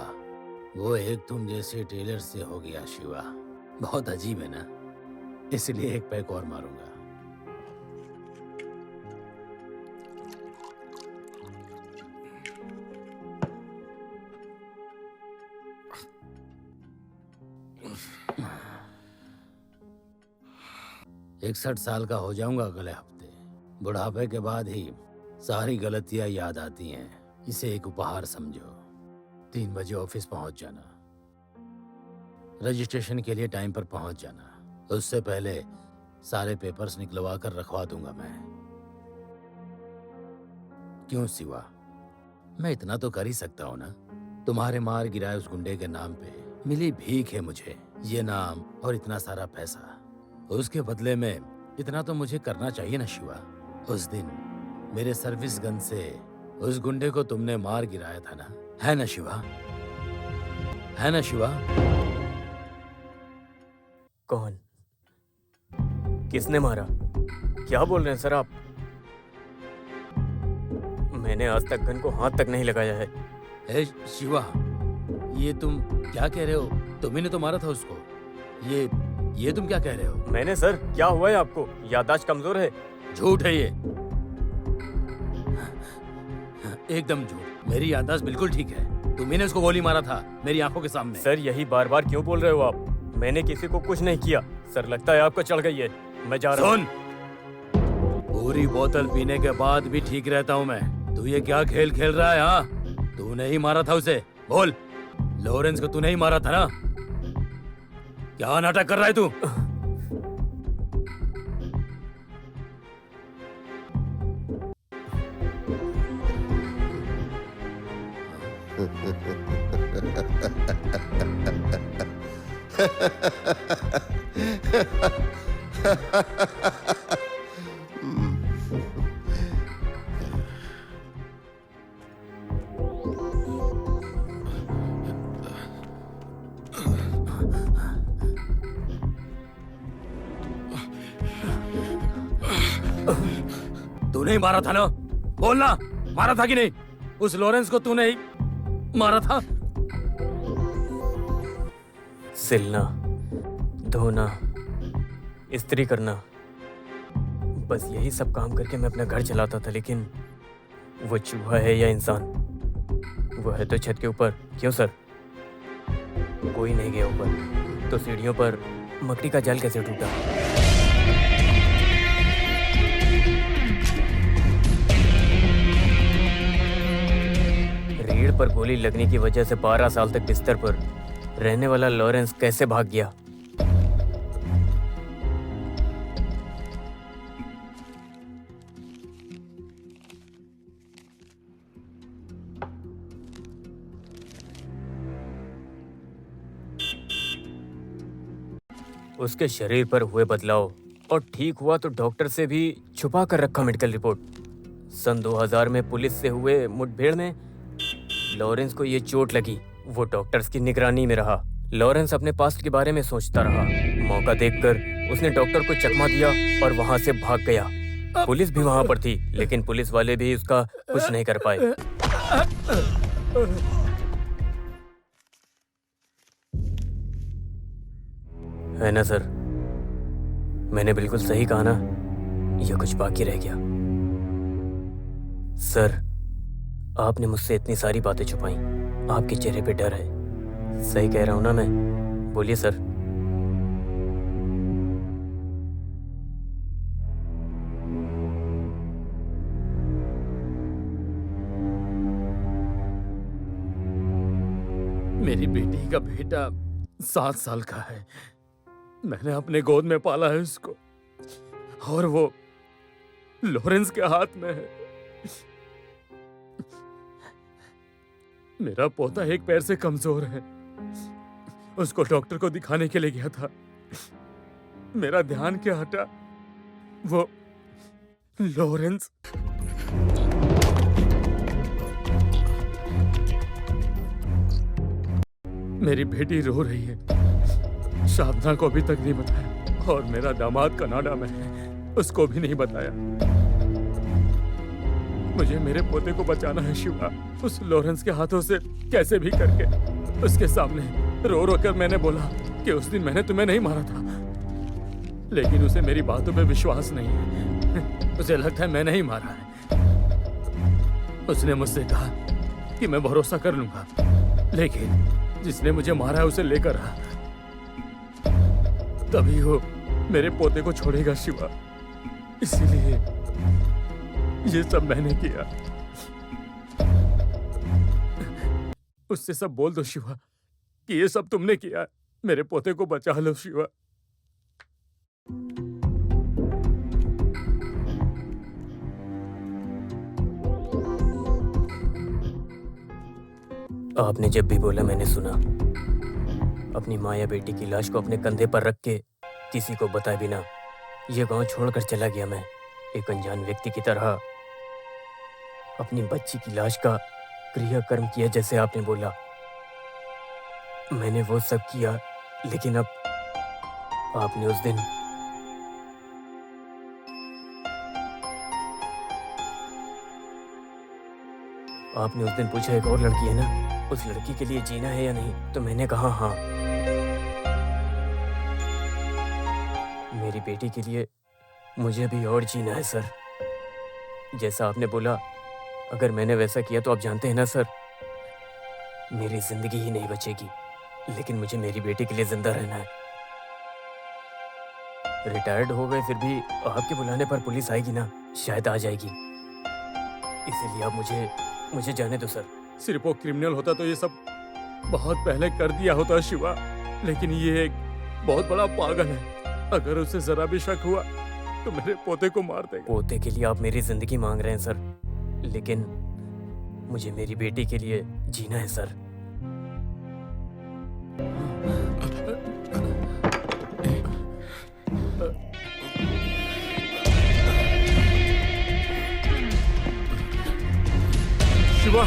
वो एक तुम जैसे टेलर से हो गया शिवा। बहुत अजीब है ना, इसलिए एक पैक और मारूंगा। इकसठ साल का हो जाऊंगा अगले हफ्ते। बुढ़ापे के बाद ही सारी गलतियां याद आती हैं। इसे एक उपहार समझो। 3 बजे ऑफिस पहुंच जाना। रजिस्ट्रेशन के लिए टाइम पर पहुंच जाना। उससे पहले सारे पेपर्स निकलवा कर रखवा दूंगा मैं। क्यों शिवा, मैं इतना तो कर ही सकता हूं ना। तुम्हारे मार गिराए उस गुंडे के नाम पे मिली भीख है मुझे, ये नाम और इतना सारा पैसा। उसके बदले में इतना तो मुझे करना चाहिए ना शिवा। उस दिन मेरे सर्विस गन से उस गुंडे को तुमने मार गिराया था ना, है ना शिवा? है ना शिवा? कौन? किसने मारा? क्या बोल रहे हैं सर आप? मैंने आज तक गन को हाथ तक नहीं लगाया है। ए शिवा, ये तुम क्या कह रहे हो? तुम्ही ने तो मारा था उसको। ये तुम क्या कह रहे हो? मैंने सर, क्या हुआ है आपको? याददाश्त कमजोर है? झूठ है ये, एकदम झूठ। मेरी याददाश्त बिल्कुल ठीक है। तुम्ही ने उसको गोली मारा था मेरी आंखों के सामने। सर यही बार बार क्यों बोल रहे हो आप? मैंने किसी को कुछ नहीं किया सर। लगता है आपको चढ़ गई है। मैं जा रहा हूँ। सुन, पूरी बोतल पीने के बाद भी ठीक रहता हूँ मैं। तू ये क्या खेल खेल रहा है? हाँ, तूने ही मारा था उसे। बोल, लॉरेंस को तूने ही मारा था ना? क्या नाटक कर रहा है तू? तूने ही मारा था ना? बोलना, मारा था कि नहीं? उस लॉरेंस को तूने ही मारा था? सिलना, धोना, इस्त्री करना, बस यही सब काम करके मैं अपना घर चलाता था। लेकिन वो चूहा है या इंसान? वो है तो छत के ऊपर। क्यों सर? कोई नहीं गया ऊपर, तो सीढ़ियों पर मकड़ी का जाल कैसे टूटा? रीढ़ पर गोली लगने की वजह से 12 साल तक बिस्तर पर रहने वाला लॉरेंस कैसे भाग गया? उसके शरीर पर हुए बदलाव, और ठीक हुआ तो डॉक्टर से भी छुपा कर रखा मेडिकल रिपोर्ट। सन 2000 में पुलिस से हुए मुठभेड़ में लॉरेंस को ये चोट लगी। वो डॉक्टर्स की निगरानी में रहा। लॉरेंस अपने पास्ट के बारे में सोचता रहा। मौका देखकर उसने डॉक्टर को चकमा दिया और वहां से भाग गया। पुलिस भी वहां पर थी, लेकिन पुलिस वाले भी उसका कुछ नहीं कर पाए। है ना सर? मैंने बिल्कुल सही कहा ना? या कुछ बाकी रह गया? सर, आपने मुझसे इतनी सारी बातें छुपाई। आपके चेहरे पे डर है। सही कह रहा हूं ना मैं? बोलिए सर। मेरी बेटी का बेटा 7 साल का है। मैंने अपने गोद में पाला है उसको, और वो लॉरेंस के हाथ में है। मेरा पोता एक पैर से कमजोर है। उसको डॉक्टर को दिखाने के लिए गया था। मेरा ध्यान क्या हटा, वो लॉरेंस। मेरी बेटी रो रही है। साधना को अभी तक नहीं बताया, और मेरा दामाद कनाडा में है, उसको भी नहीं बताया। मुझे मेरे पोते को बचाना है शिवा। उस लॉरेंस के हाथों से कैसे भी करके। उसके सामने रो रो कर मैंने बोला कि उस दिन मैंने तुम्हें नहीं मारा था, लेकिन उसे मेरी बातों पे विश्वास नहीं है। उसे लगता है मैंने ही मारा है। उसने मुझसे कहा कि मैं भरोसा कर लूंगा, लेकिन जिसने मुझे मारा है उसे लेकर आ, तभी वो मेरे पोते को छोड़ेगा शिवा। इसीलिए ये सब मैंने किया। उससे सब बोल दो शिवा कि ये सब तुमने किया। मेरे पोते को बचा लो शिवा। आपने जब भी बोला मैंने सुना। अपनी माँ या बेटी की लाश को अपने कंधे पर रख के किसी को बताए बिना ये गांव छोड़कर चला गया मैं, एक अनजान व्यक्ति की तरह। अपनी बच्ची की लाश का क्रियाकर्म किया जैसे आपने बोला। मैंने वो सब किया, लेकिन अब आपने उस दिन पूछा एक और लड़की है ना, उस लड़की के लिए जीना है या नहीं? तो मैंने कहा हाँ। मेरी बेटी के लिए मुझे भी और जीना है सर। जैसा आपने बोला, अगर मैंने वैसा किया तो आप जानते हैं ना सर, मेरी जिंदगी ही नहीं बचेगी। लेकिन मुझे मेरी बेटी के लिए जिंदा रहना है। रिटायर्ड हो गए फिर भी आपके बुलाने पर पुलिस आएगी ना, शायद आ जाएगी। इसीलिए अब मुझे जाने दो सर। सिर्फ वो क्रिमिनल होता तो ये सब बहुत पहले कर दिया होता शिवा, लेकिन ये एक बहुत बड़ा पागल है। अगर उसे जरा भी शक हुआ तो मेरे पोते को मार देगा। पोते के लिए आप मेरी जिंदगी मांग रहे हैं सर, लेकिन मुझे मेरी बेटी के लिए जीना है सर। शिवा,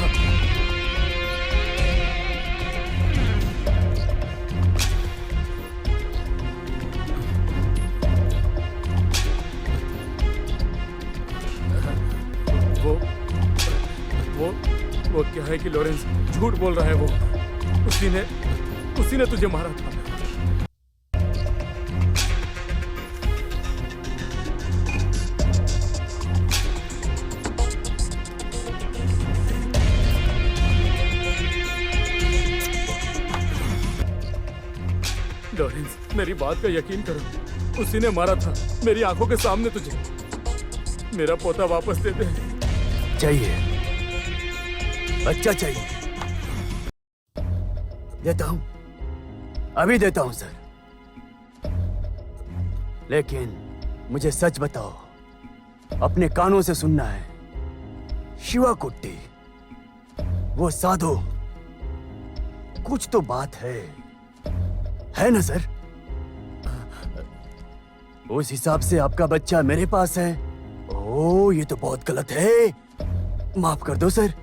वो क्या है कि लॉरेंस झूठ बोल रहा है। वो उसी ने तुझे मारा था। लॉरेंस, मेरी बात का यकीन करो, उसी ने मारा था मेरी आंखों के सामने तुझे। मेरा पोता वापस दे दे। चाहिए, बच्चा चाहिए। देता हूं, अभी देता हूं सर। लेकिन मुझे सच बताओ, अपने कानों से सुनना है। शिवा कुट्टी, वो साधु, कुछ तो बात है ना सर? उस हिसाब से आपका बच्चा मेरे पास है। ओह, ये तो बहुत गलत है। माफ कर दो सर,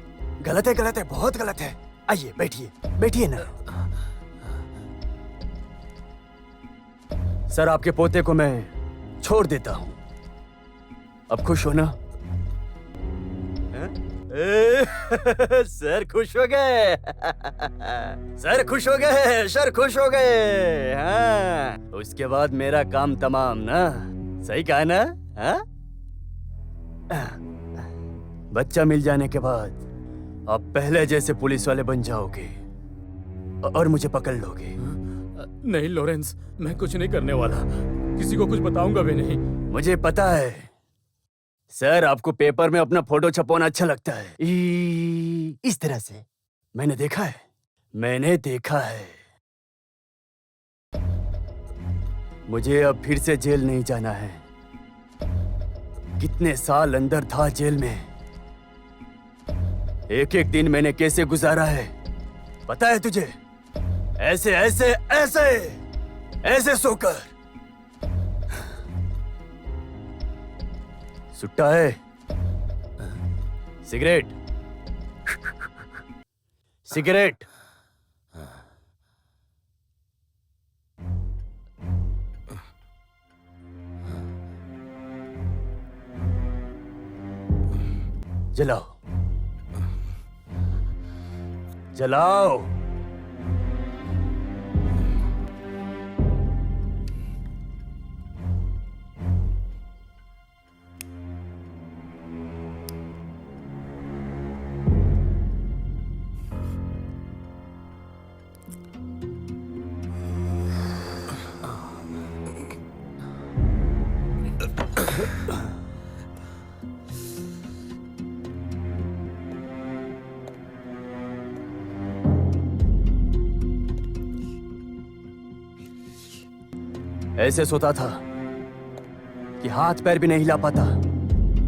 गलत है, बहुत गलत है। आइए बैठिए ना। सर, आपके पोते को मैं छोड़ देता हूं। अब खुश हो ना? सर खुश हो गए। सर खुश हो गए। हाँ, उसके बाद मेरा काम तमाम ना। सही कहा ना? हाँ? बच्चा मिल जाने के बाद आप पहले जैसे पुलिस वाले बन जाओगे और मुझे पकड़ लोगे। नहीं लॉरेंस, मैं कुछ नहीं करने वाला, किसी को कुछ बताऊंगा भी नहीं। मुझे पता है सर, आपको पेपर में अपना फोटो छपवाना अच्छा लगता है। इस तरह से मैंने देखा है। मुझे अब फिर से जेल नहीं जाना है। कितने साल अंदर था जेल में, एक एक दिन मैंने कैसे गुजारा है पता है तुझे? ऐसे सोकर। सुट्टा है? सिगरेट? जलाओ। ऐसे सोता था कि हाथ पैर भी नहीं हिला पाता।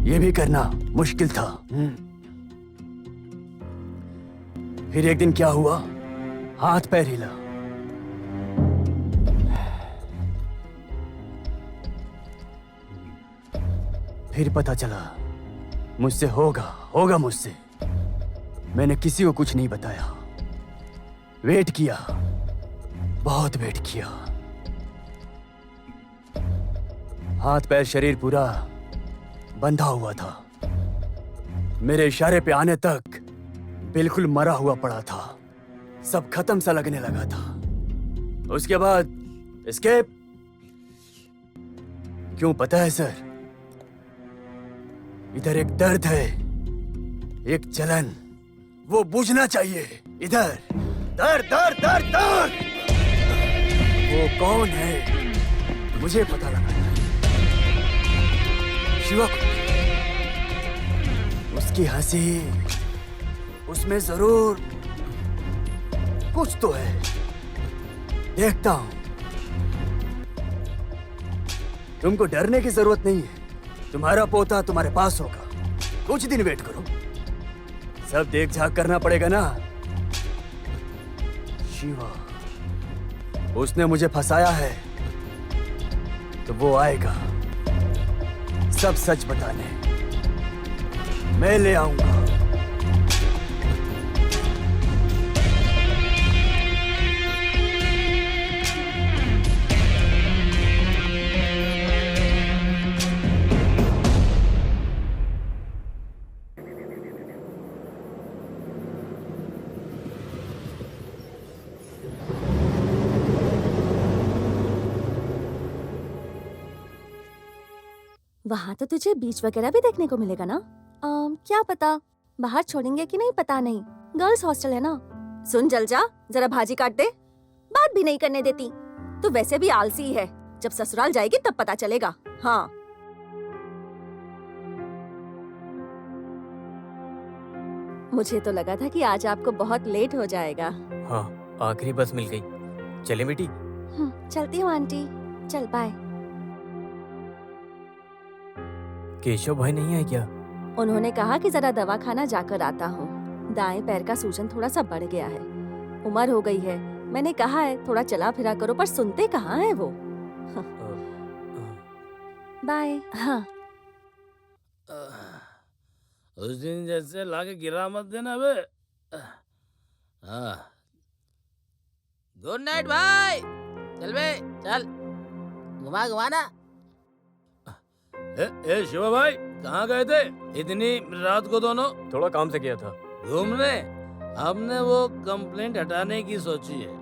ये भी करना मुश्किल था। फिर एक दिन क्या हुआ, हाथ पैर हिला। फिर पता चला मुझसे होगा मुझसे। मैंने किसी को कुछ नहीं बताया। वेट किया, बहुत वेट किया। हाथ पैर शरीर पूरा बंधा हुआ था। मेरे इशारे पे आने तक बिल्कुल मरा हुआ पड़ा था। सब खत्म सा लगने लगा था। उसके बाद एस्केप। क्यों पता है सर? इधर एक दर्द है, एक जलन, वो बुझना चाहिए। इधर दर्द। वो कौन है मुझे पता लगा। शिवा को। उसकी हंसी, उसमें जरूर कुछ तो है। देखता हूं। तुमको डरने की जरूरत नहीं है। तुम्हारा पोता तुम्हारे पास होगा। कुछ दिन वेट करो। सब देख झाक करना पड़ेगा ना। शिवा, उसने मुझे फंसाया है तो वो आएगा सब सच बताने। मैं ले आऊंगा। वहाँ तो तुझे बीच वगैरह भी देखने को मिलेगा ना? क्या पता, बाहर छोड़ेंगे कि नहीं पता नहीं। गर्ल्स हॉस्टल है ना। सुन जलजा, जरा भाजी काट दे। बात भी नहीं करने देती। तू वैसे भी आलसी है। जब ससुराल जाएगी तब पता चलेगा। हाँ। मुझे तो लगा था कि आज आपको बहुत लेट हो जाएगा। हाँ, आखिरी बस मिल गई। चले बेटी। चलती हूँ आंटी। चल बाय। केशव भाई नहीं आए क्या? उन्होंने कहा कि जरा दवा खाना जाकर आता हूँ। दाएं पैर का सूजन थोड़ा सा बढ़ गया है। उम्र हो गई है। मैंने कहा है थोड़ा चला फिरा करो, पर सुनते कहाँ है वो। बाय। हाँ। उस दिन जैसे लाके गिरा मत देना बे। हाँ। गुड नाइट भाई। चल बे चल, घुमा घुमा ना। ए शिवा भाई, कहाँ गए थे इतनी रात को दोनों? थोड़ा काम से गया था। घूमने? हमने वो कंप्लेंट हटाने की सोची है।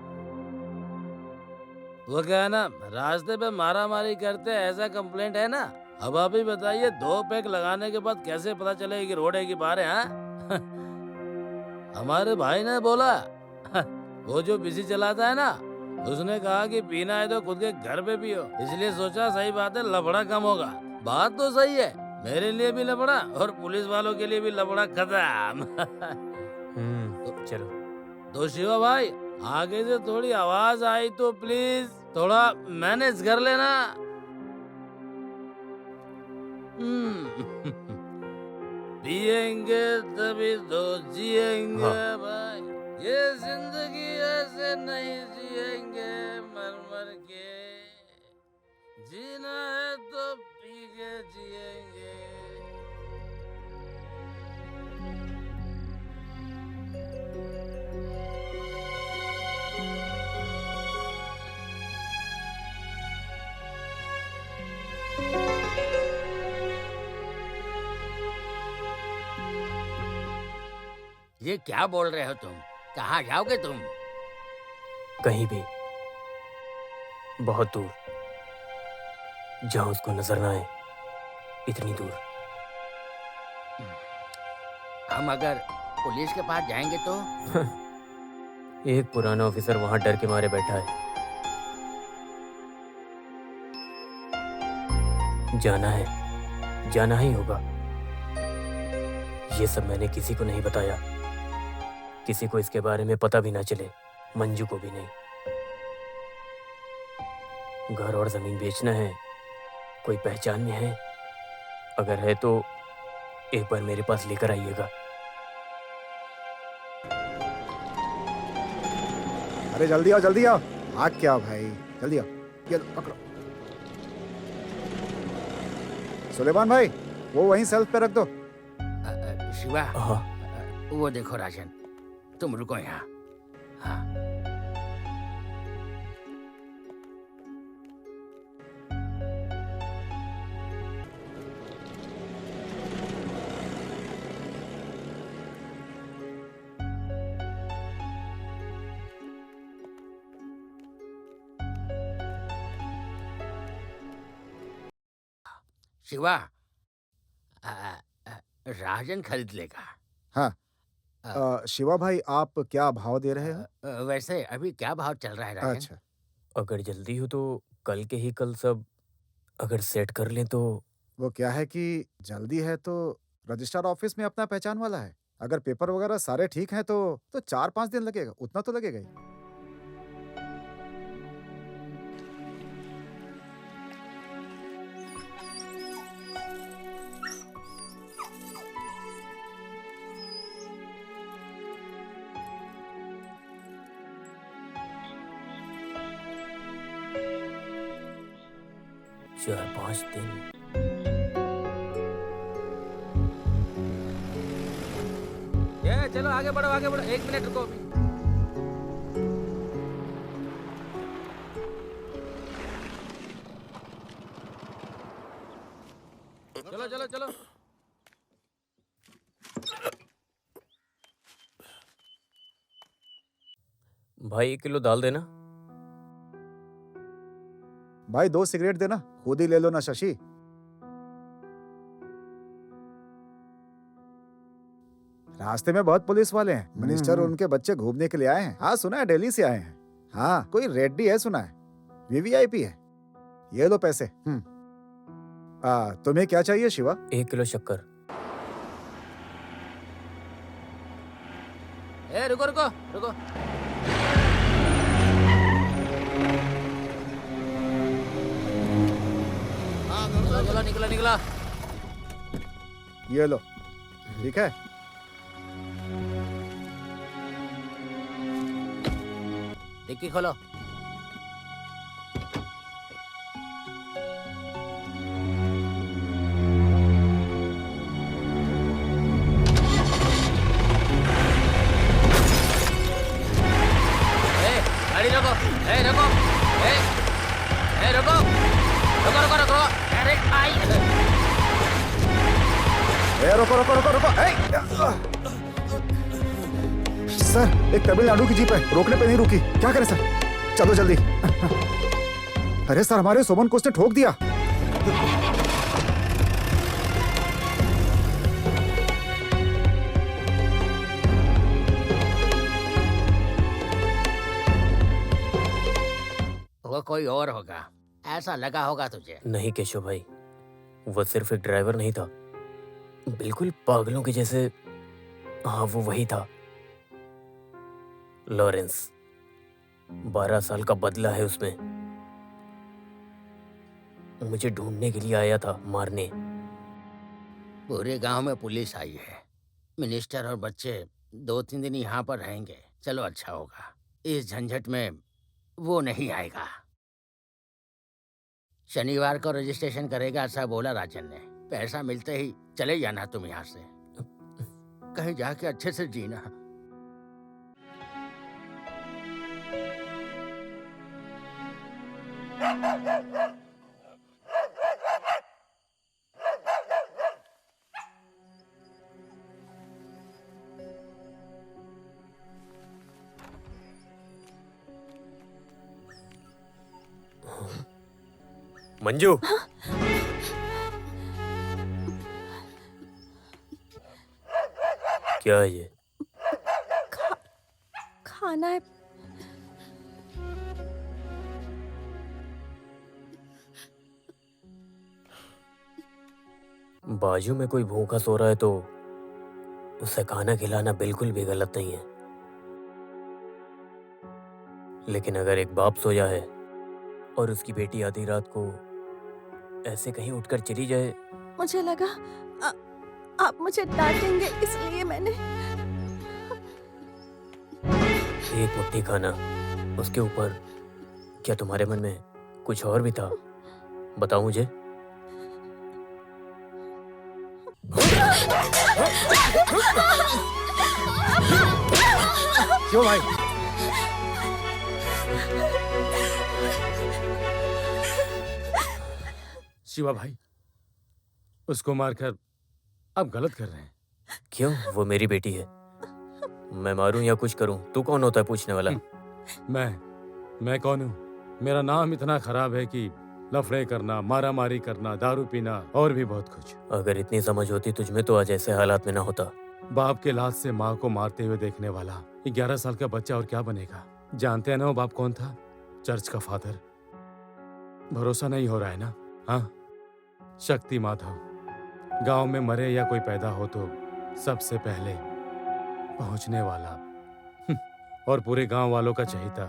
वो क्या है ना, रास्ते पे मारा मारी करते ऐसा कंप्लेंट है ना। अब आप ही बताइए, 2 पैक लगाने के बाद कैसे पता चलेगा कि रोड है कि बाहर है? हाँ? हमारे भाई ने बोला, वो जो बिजी चलाता है ना, उसने कहा कि पीना है तो खुद के घर पे पियो। इसलिए सोचा सही बात है, लफड़ा कम होगा। बात तो सही है, मेरे लिए भी लफड़ा और पुलिस वालों के लिए भी लफड़ा खत्म। चलो। तो शिवा भाई, आगे से थोड़ी आवाज आई तो प्लीज थोड़ा मैनेज कर लेना। पिएंगे तभी तो जिएंगे। हाँ। भाई, ये जिंदगी ऐसे नहीं जिएंगे मर मर के। जीना है तो पी के जिएंगे। ये क्या बोल रहे हो तुम? कहाँ जाओगे तुम? कहीं भी, बहुत दूर, जहाँ उसको नजर ना आए, इतनी दूर। हम अगर पुलिस के पास जाएंगे तो? एक पुराना ऑफिसर वहां डर के मारे बैठा है। जाना है, जाना ही होगा। ये सब मैंने किसी को नहीं बताया। किसी को इसके बारे में पता भी ना चले, मंजू को भी नहीं। घर और जमीन बेचना है। कोई पहचान में है? अगर है तो एक बार मेरे पास लेकर आइएगा। अरे जल्दी आओ जल्दी आओ। आग क्या भाई, जल्दी आओ। ये लो, पकड़ो। सुलेमान भाई, वो वहीं सेल्फ पे रख दो। शिवा, हाँ। वो देखो राजन, तुम रुको यहाँ। हाँ। शिवा, राजन खरीद लेगा। हाँ। शिवा भाई, आप क्या भाव दे रहे हो? वैसे अभी क्या भाव चल रहा है राजन? अच्छा, अगर जल्दी हो तो कल के ही कल सब अगर सेट कर लें तो वो क्या है कि जल्दी है तो रजिस्ट्रार ऑफिस में अपना पहचान वाला है। अगर पेपर वगैरह सारे ठीक हैं तो 4-5 दिन लगेगा, उतना तो लगेगा ही। चार पाँच दिन। ये चलो आगे बढ़ो आगे बढ़ो, 1 मिनट रुको अभी। चलो चलो चलो। भाई 1 किलो दाल देना। भाई 2 सिगरेट देना, खुद ही ले लो ना शशि। रास्ते में बहुत पुलिस वाले हैं, मिनिस्टर और उनके बच्चे घूमने के लिए आए हैं। हाँ सुना है दिल्ली से आए हैं। हाँ कोई रेड्डी है सुना है, वीवीआईपी है। ये लो पैसे। तुम्हें क्या चाहिए शिवा? 1 किलो शक्कर। ए रुको रुको रुको। चलो चलो निकलो निकलो। ये लो, ठीक है। डिक्की खोलो। गाड़ी रोको। रोको। रोको रुको रुको रुको। अरे आई। रोको रोको रोको रोको। सर एक तमिलनाडु की जीप है, रोकने पे नहीं रुकी, क्या करें सर? चलो जल्दी। अरे सर हमारे सोमन को उसने ठोक दिया। वो कोई और होगा, ऐसा लगा होगा तुझे। नहीं केशव भाई, वो सिर्फ एक ड्राइवर नहीं था, बिल्कुल पागलों के जैसे। हाँ वो वही था, लॉरेंस। 12 साल का बदला है उसमें। मुझे ढूंढने के लिए आया था, मारने। पूरे गांव में पुलिस आई है, मिनिस्टर और बच्चे 2-3 दिन यहाँ पर रहेंगे। चलो अच्छा होगा, इस झंझट में वो नहीं आएगा। शनिवार को रजिस्ट्रेशन करेगा ऐसा बोला राजन ने। पैसा मिलते ही चले जाना तुम यहाँ से, कहीं जाके अच्छे से जीना। मंजू, क्या है ये? खाना है। बाजू में कोई भूखा सो रहा है तो उसे खाना खिलाना बिल्कुल भी गलत नहीं है, लेकिन अगर एक बाप सोया है और उसकी बेटी आधी रात को ऐसे कहीं उठकर चली जाए। मुझे लगा आप मुझे डांटेंगे, इसलिए मैंने। एक मुट्ठी खाना, उसके ऊपर क्या तुम्हारे मन में कुछ और भी था? बताओ मुझे। क्यों भाई? शिवा भाई, उसको मारकर आप गलत कर रहे हैं। क्यों? वो मेरी बेटी है, मैं मारूं या कुछ करूं? तू कौन होता है पूछने वाला? मैं कौन हूँ? मेरा नाम इतना खराब है कि लफड़े करना, मारा मारी करना, दारू पीना और भी बहुत कुछ। अगर इतनी समझ होती तुझमें तो आज ऐसे हालात में ना होता। बाप के लात से माँ को मारते हुए देखने वाला 11 साल का बच्चा और क्या बनेगा? जानते हैं ना वो बाप कौन था? चर्च का फादर। भरोसा नहीं हो रहा है ना? हाँ, शक्ति माधव, गांव में मरे या कोई पैदा हो तो सबसे पहले पहुंचने वाला और पूरे गांव वालों का चहेता।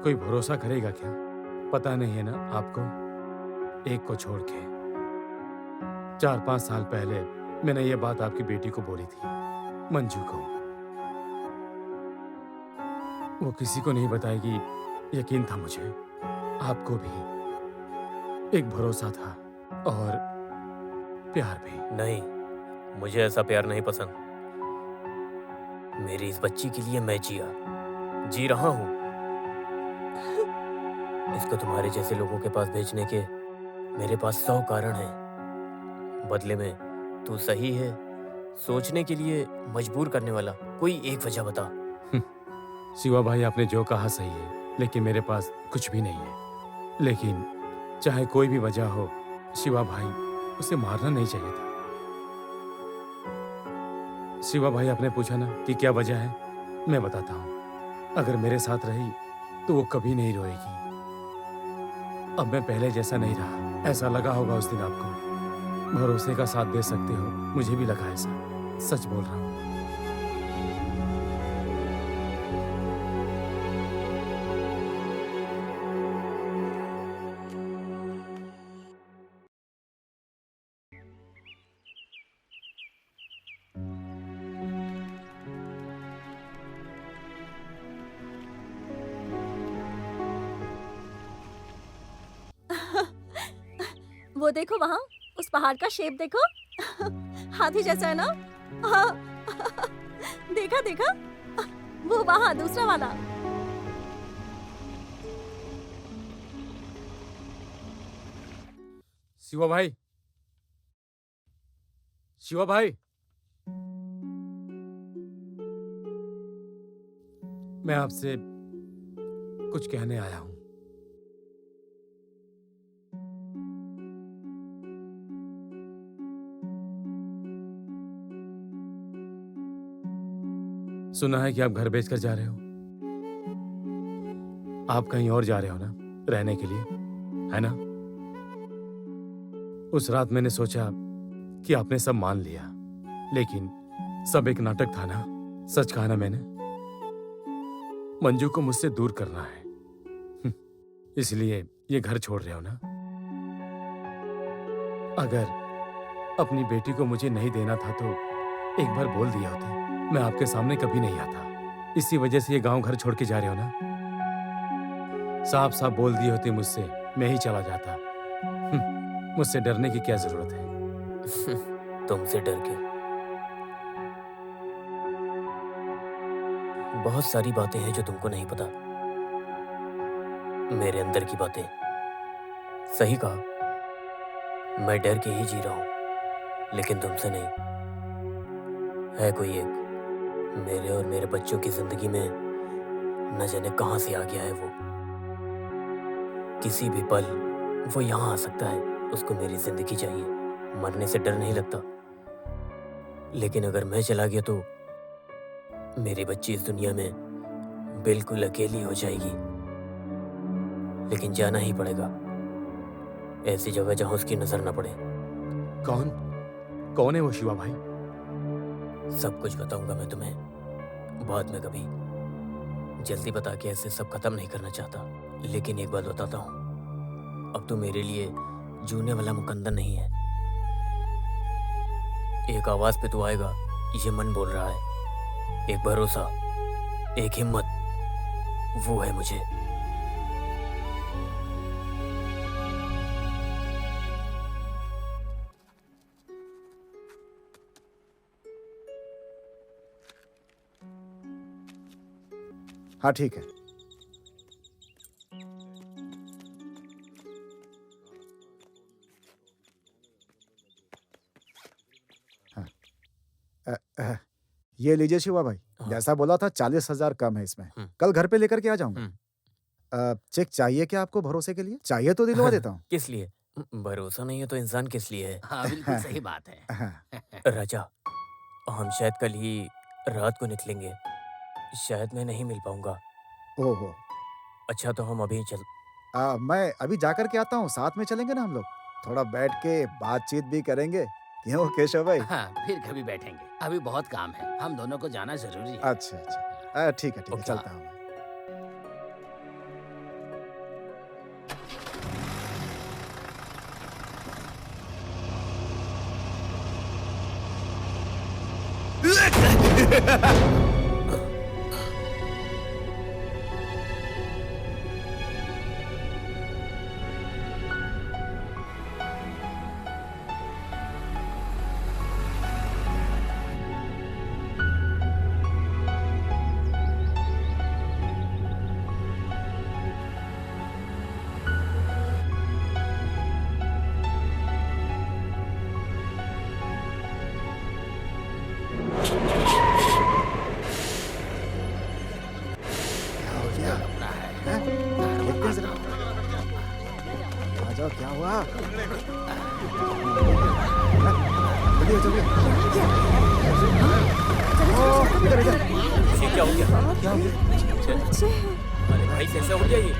कोई भरोसा करेगा क्या? पता नहीं है ना आपको, एक को छोड़ के। 4-5 साल पहले मैंने ये बात आपकी बेटी को बोली थी, मंजू को। वो किसी को नहीं बताएगी, यकीन था मुझे। आपको भी एक भरोसा था और प्यार भी। नहीं, मुझे ऐसा प्यार नहीं पसंद। मेरी इस बच्ची के लिए मैं जी रहा हूँ। इसको तुम्हारे जैसे लोगों के पास भेजने के मेरे पास 100 कारण हैं। बदले में तू सही है सोचने के लिए मजबूर करने वाला कोई एक वजह बता। शिवा भाई, आपने जो कहा सही है, लेकिन मेरे पास कुछ भी नहीं है। लेकिन चाहे कोई भी वजह हो, शिवा भाई, उसे मारना नहीं चाहिए था। शिवा भाई, आपने पूछा ना कि क्या वजह है, मैं बताता हूँ। अगर मेरे साथ रही तो वो कभी नहीं रोएगी। अब मैं पहले जैसा नहीं रहा। ऐसा लगा होगा उस दिन आपको। भरोसे का साथ दे सकते हो, मुझे भी लगा ऐसा। सच बोल रहा हूँ। वो देखो वहाँ, उस पहाड़ का शेप देखो। हाथी जैसा है ना? हाँ। देखा देखा, वो वहाँ दूसरा वाला। शिवा भाई, शिवा भाई, मैं आपसे कुछ कहने आया हूं। सुना है कि आप घर बेचकर जा रहे हो। आप कहीं और जा रहे हो ना, रहने के लिए, है ना? उस रात मैंने सोचा कि आपने सब मान लिया, लेकिन सब एक नाटक था ना। सच कहा ना मैंने? मंजू को मुझसे दूर करना है, इसलिए ये घर छोड़ रहे हो ना? अगर अपनी बेटी को मुझे नहीं देना था तो एक बार बोल दिया होता। मैं आपके सामने कभी नहीं आता। इसी वजह से ये गांव घर छोड़ के जा रहे हो ना? साफ साफ बोल दिए होते मुझसे, मैं ही चला जाता। मुझसे डरने की क्या जरूरत है? तुमसे डर के बहुत सारी बातें हैं जो तुमको नहीं पता। मेरे अंदर की बातें। सही कहा, मैं डर के ही जी रहा हूं, लेकिन तुमसे नहीं। है कोई एक मेरे और मेरे बच्चों की जिंदगी में, न जाने कहां से आ गया है वो। किसी भी पल वो यहां आ सकता है। उसको मेरी जिंदगी चाहिए। मरने से डर नहीं लगता, लेकिन अगर मैं चला गया तो मेरी बच्ची इस दुनिया में बिल्कुल अकेली हो जाएगी। लेकिन जाना ही पड़ेगा, ऐसी जगह जहां उसकी नजर न पड़े। कौन है वो शिवा भाई? सब कुछ बताऊंगा मैं तुम्हें बाद में कभी। जल्दी बता के ऐसे सब खत्म नहीं करना चाहता, लेकिन एक बात बताता हूँ, अब तो मेरे लिए जूने वाला मुकंदर नहीं है। एक आवाज पे तू आएगा, ये मन बोल रहा है। एक भरोसा, एक हिम्मत, वो है मुझे। हाँ ठीक है। हाँ। ये लीजिए शिवा भाई। हाँ। जैसा बोला था 40,000 कम है इसमें। कल घर पे लेकर के आ जाऊंगा। चेक चाहिए क्या आपको भरोसे के लिए? चाहिए तो दिलवा देता हूँ। किस लिए? भरोसा नहीं है तो इंसान किस लिए है? हाँ बिल्कुल सही बात है। हाँ। राजा, हम शायद कल ही रात को निकलेंगे। शायद मैं नहीं मिल पाऊंगा। ओहो। अच्छा तो हम अभी चल। मैं अभी जाकर के आता हूँ, साथ में चलेंगे ना हम लोग। थोड़ा बैठ के बातचीत भी करेंगे, क्यों केशव भाई? हाँ, फिर कभी बैठेंगे। अभी बहुत काम है, हम दोनों को जाना जरूरी है। अच्छा अच्छा, ठीक है ओके। चलता हूँ मैं। देखते हैं जरा। आ जाओ, क्या हुआ? जल्दी जल्दी। इधर इधर। ये क्या हो गया? क्या हो गया? अरे भाई कैसे हो गया ये?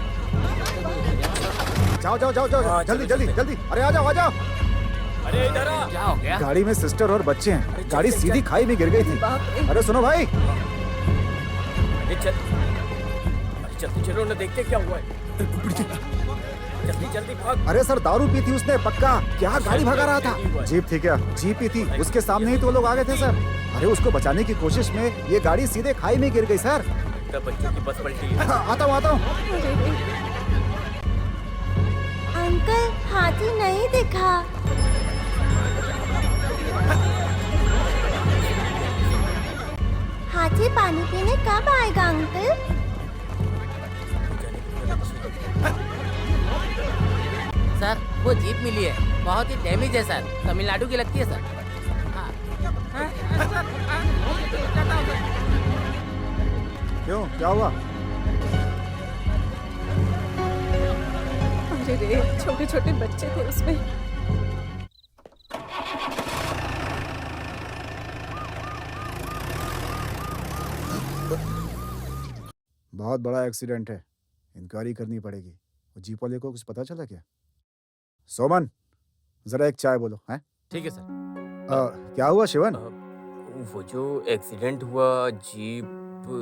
जाओ जाओ जाओ जाओ, हाँ, जल्दी चलो, जल्दी चलते जल्दी। अरे आ जाओ आ जाओ। अरे इधर आ। क्या हो गया? गाड़ी में सिस्टर और बच्चे हैं। अरे, गाड़ी चल, सीधी चल। खाई में गिर गई थी। बाप रे। अरे सुनो भाई, अरे चल, अरे जल्दी चलो ना, देखते क्या हुआ है। जल्दी जल्दी भाग। अरे सर दारू पी थी उसने पक्का। क्या गाड़ी भगा रहा था? जीप थी क्या? जीप ही थी, उसके सामने ही तो लोग आ गए थे सर। अरे उसको बचाने की कोशिश में ये गाड़ी सीधे खाई में गिर गई सर। लगता बच्चों की बस पलटी है। आता हूँ आता हूँ। अंकल हाथी नहीं दिखा। हाथी पानी पीने कब आएगा अंकल? सर वो जीप मिली है, बहुत ही डैमेज है सर, तमिलनाडु की लगती है सर। हाँ। क्यों, क्या हुआ? अरे रे, छोटे छोटे बच्चे थे उसमें। बहुत बड़ा एक्सीडेंट है, इंक्वायरी करनी पड़ेगी। वो जीप वाले को कुछ पता चला क्या? सोमन, जरा एक चाय बोलो। हैं? ठीक है सर। क्या हुआ शिवन? वो जो एक्सीडेंट हुआ जीप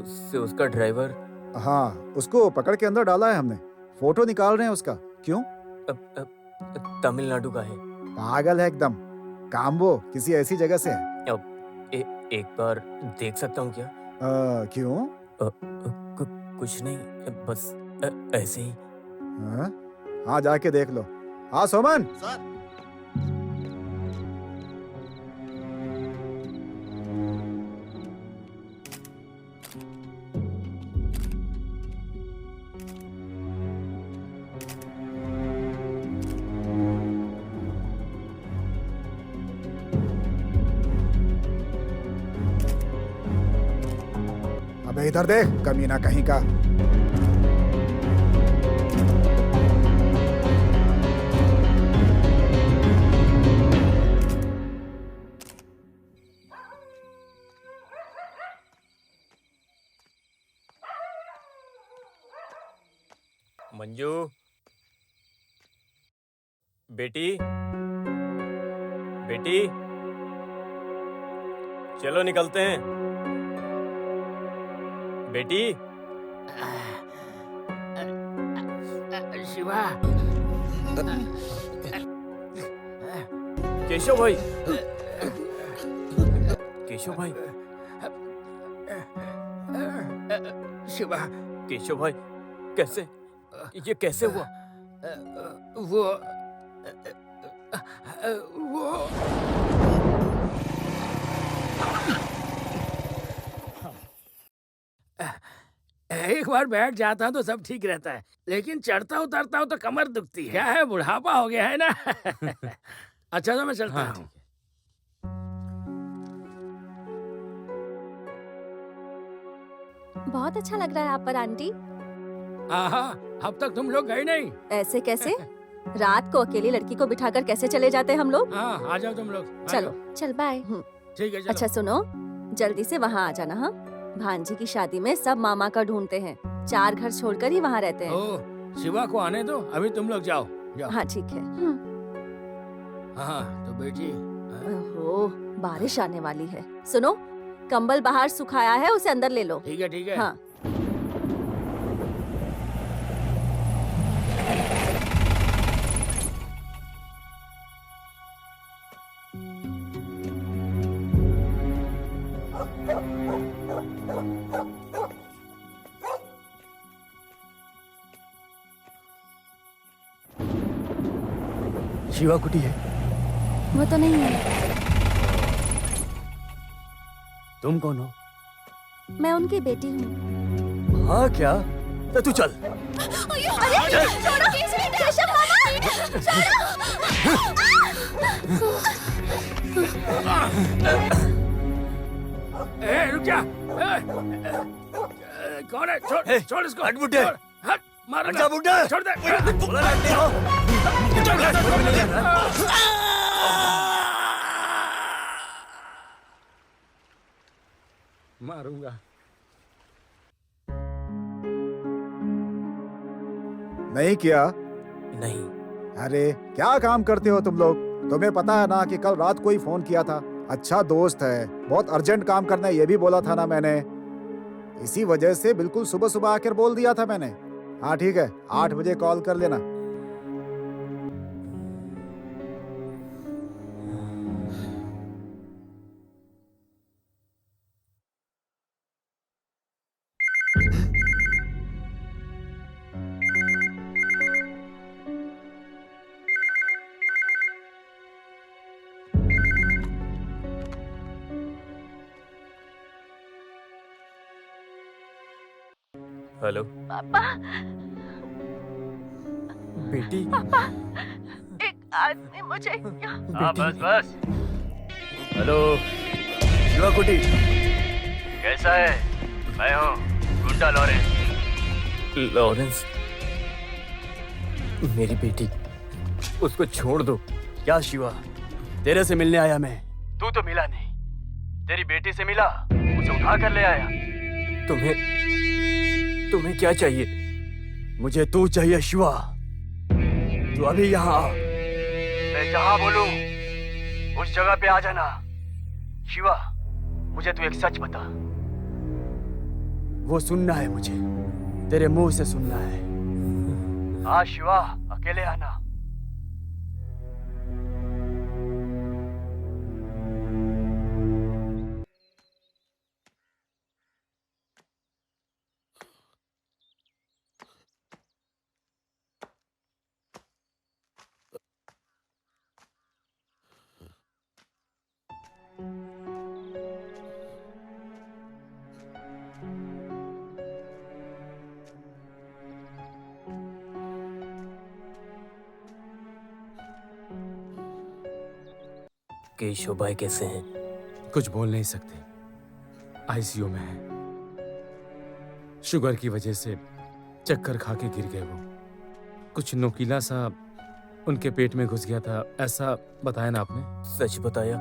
से, उसका ड्राइवर हाँ, उसको पकड़ के अंदर डाला है हमने। फोटो निकाल रहे हैं उसका। क्यों? तमिलनाडु का है। पागल है एकदम। काम्बो किसी ऐसी जगह से है। एक बार देख सकता हूँ क्या? क्यों? कुछ नहीं, बस ऐसे ही। हाँ? हाँ जाके देख लो। हाँ सोमन। सर। अबे इधर देख, कमीना कहीं का। मंजू, बेटी बेटी, चलो निकलते हैं। बेटी। शिवा। केशव भाई, केशव भाई, शिवा। केशव भाई, कैसे, ये कैसे हुआ? वो एक बार बैठ जाता हूँ तो सब ठीक रहता है, लेकिन चढ़ता उतरता हूँ तो कमर दुखती है। क्या है, बुढ़ापा हो गया है ना। अच्छा तो मैं चलता हूँ। बहुत अच्छा लग रहा है आप पर आंटी। आहा, अब तक तुम लोग गए नहीं। ऐसे कैसे? रात को अकेली लड़की को बिठाकर कैसे चले जाते हम लोग? हाँ, आ जाओ तुम लोग। आ चलो, जाओ। चल बाय। ठीक है, चलो। अच्छा सुनो, जल्दी से वहाँ आ जाना। हाँ, भांजी की शादी में सब मामा का ढूंढते हैं। 4 घर छोड़कर ही वहाँ रहते हैं। ओ, शिवा को आने दो, अभी तुम लोग जाओ। जाओ। हाँ ठीक है। हाँ तो बेटी, हाँ, ओहो, बारिश आने वाली है। सुनो, कंबल बाहर सुखाया है, उसे अंदर ले लो। ठीक है ठीक है। हाँ। शिवा कुटी है। वो तो नहीं है। तुम कौन हो? मैं उनकी बेटी हूँ। हाँ क्या? तो तू चल। रुक जा। कौन है? छोड़ छोड़ इसको। हट बुड्ढे। हट, मारो हट जा बुड्ढे। छोड़ दे। बोला रहते हो। मारूंगा। नहीं किया? नहीं। अरे क्या काम करते हो तुम लोग? तुम्हें पता है ना कि कल रात कोई फोन किया था। अच्छा दोस्त है, बहुत अर्जेंट काम करना है, ये भी बोला था ना मैंने। इसी वजह से बिल्कुल सुबह सुबह आकर बोल दिया था मैंने। हाँ ठीक है, 8 बजे कॉल कर लेना। हेलो पापा, बेटी। पापा, एक आदमी मुझे हाँ बस बस। हेलो शिवा कुटी, कैसा है? मैं हूँ गुंडा लॉरेंस। लॉरेंस, मेरी बेटी, उसको छोड़ दो। क्या शिवा, तेरे से मिलने आया मैं। तू तो मिला नहीं, तेरी बेटी से मिला, उसे उठा कर ले आया। तुम्हें क्या चाहिए? मुझे तू चाहिए शिवा। तू अभी यहाँ आ। मैं जहाँ बोलूं उस जगह पे आ जाना। शिवा, मुझे तू एक सच बता। वो सुनना है मुझे, तेरे मुंह से सुनना है। हाँ शिवा, अकेले आना। केशव भाई कैसे हैं? कुछ बोल नहीं सकते, आईसीयू में है। शुगर की वजह से चक्कर खा के गिर गए वो। कुछ नुकीला सा उनके पेट में घुस गया था, ऐसा बताया ना आपने? सच बताया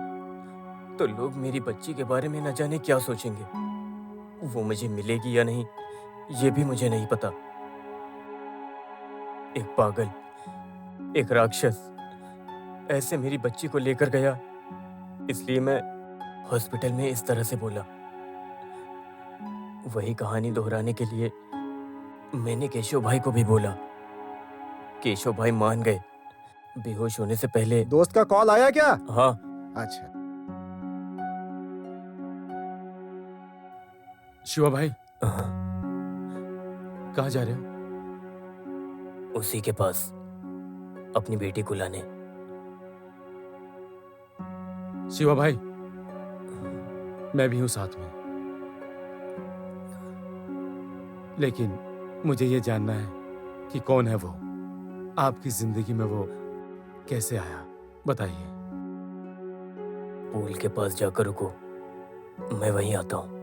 तो लोग मेरी बच्ची के बारे में न जाने क्या सोचेंगे। वो मुझे मिलेगी या नहीं, ये भी मुझे नहीं पता। एक पागल, एक राक्षस ऐसे मेरी बच्ची को लेकर गया, इसलिए मैं हॉस्पिटल में इस तरह से बोला। वही कहानी दोहराने के लिए मैंने केशव भाई को भी बोला। केशव भाई मान गए। बेहोश होने से पहले। दोस्त का कॉल आया क्या? हाँ। अच्छा। शिवा भाई, हाँ। कहाँ जा रहे हो? उसी के पास, अपनी बेटी को लाने। शिवा भाई, मैं भी हूं साथ में, लेकिन मुझे ये जानना है कि कौन है वो, आपकी जिंदगी में वो कैसे आया, बताइए। पूल के पास जाकर रुको, मैं वहीं आता हूँ।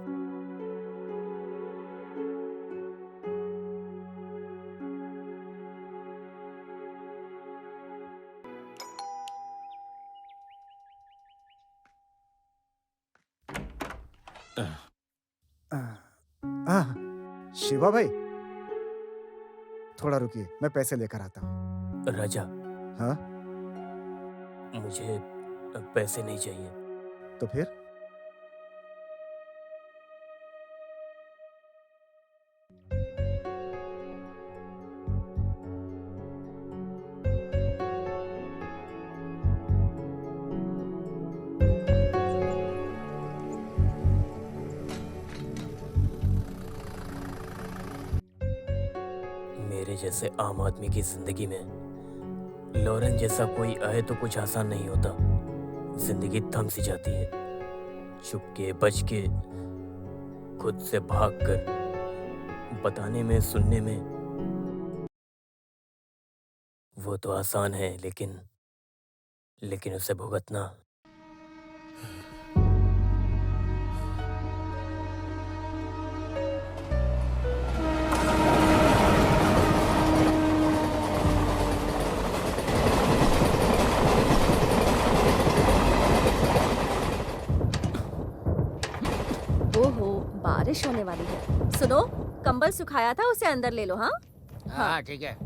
शिवा भाई, थोड़ा रुकिए, मैं पैसे लेकर आता हूँ। राजा। हाँ? मुझे पैसे नहीं चाहिए। तो फिर? मेरे जैसे आम आदमी की जिंदगी में लॉरेन जैसा कोई आए तो कुछ आसान नहीं होता। जिंदगी थम सी जाती है। चुपके बच के खुद से भागकर बताने में सुनने में वो तो आसान है, लेकिन उसे भुगतना। ओहो, बारिश होने वाली है। सुनो, कंबल सुखाया था, उसे अंदर ले लो। हाँ हाँ ठीक है।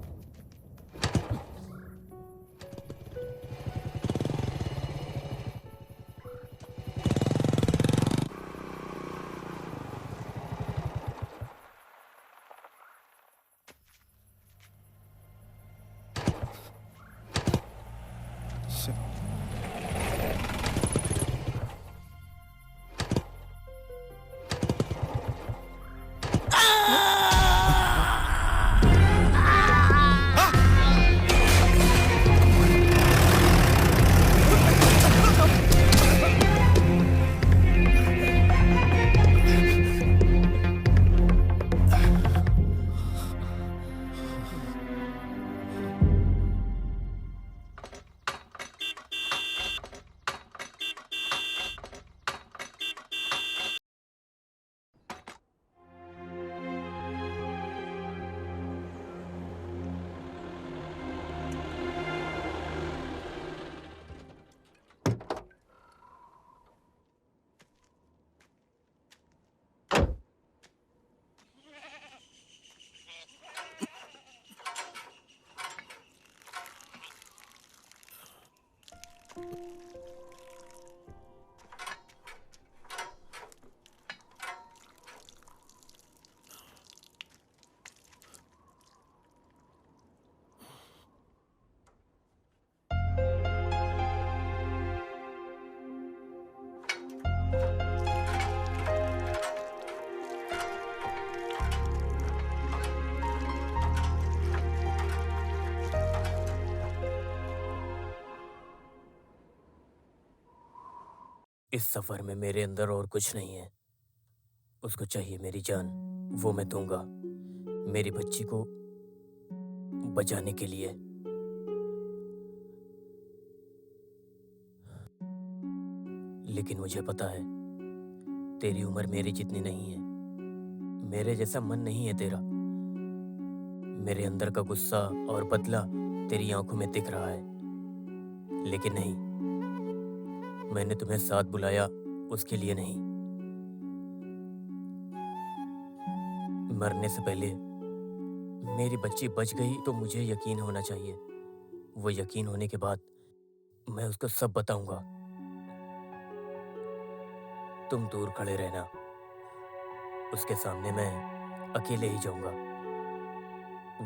इस सफर में मेरे अंदर और कुछ नहीं है। उसको चाहिए मेरी जान, वो मैं दूंगा मेरी बच्ची को बचाने के लिए। लेकिन मुझे पता है तेरी उम्र मेरी जितनी नहीं है। मेरे जैसा मन नहीं है तेरा। मेरे अंदर का गुस्सा और बदला तेरी आंखों में दिख रहा है, लेकिन नहीं, मैंने तुम्हें साथ बुलाया उसके लिए नहीं। मरने से पहले मेरी बच्ची बच गई तो मुझे यकीन होना चाहिए। वो यकीन होने के बाद मैं उसको सब बताऊंगा। तुम दूर खड़े रहना, उसके सामने मैं अकेले ही जाऊंगा।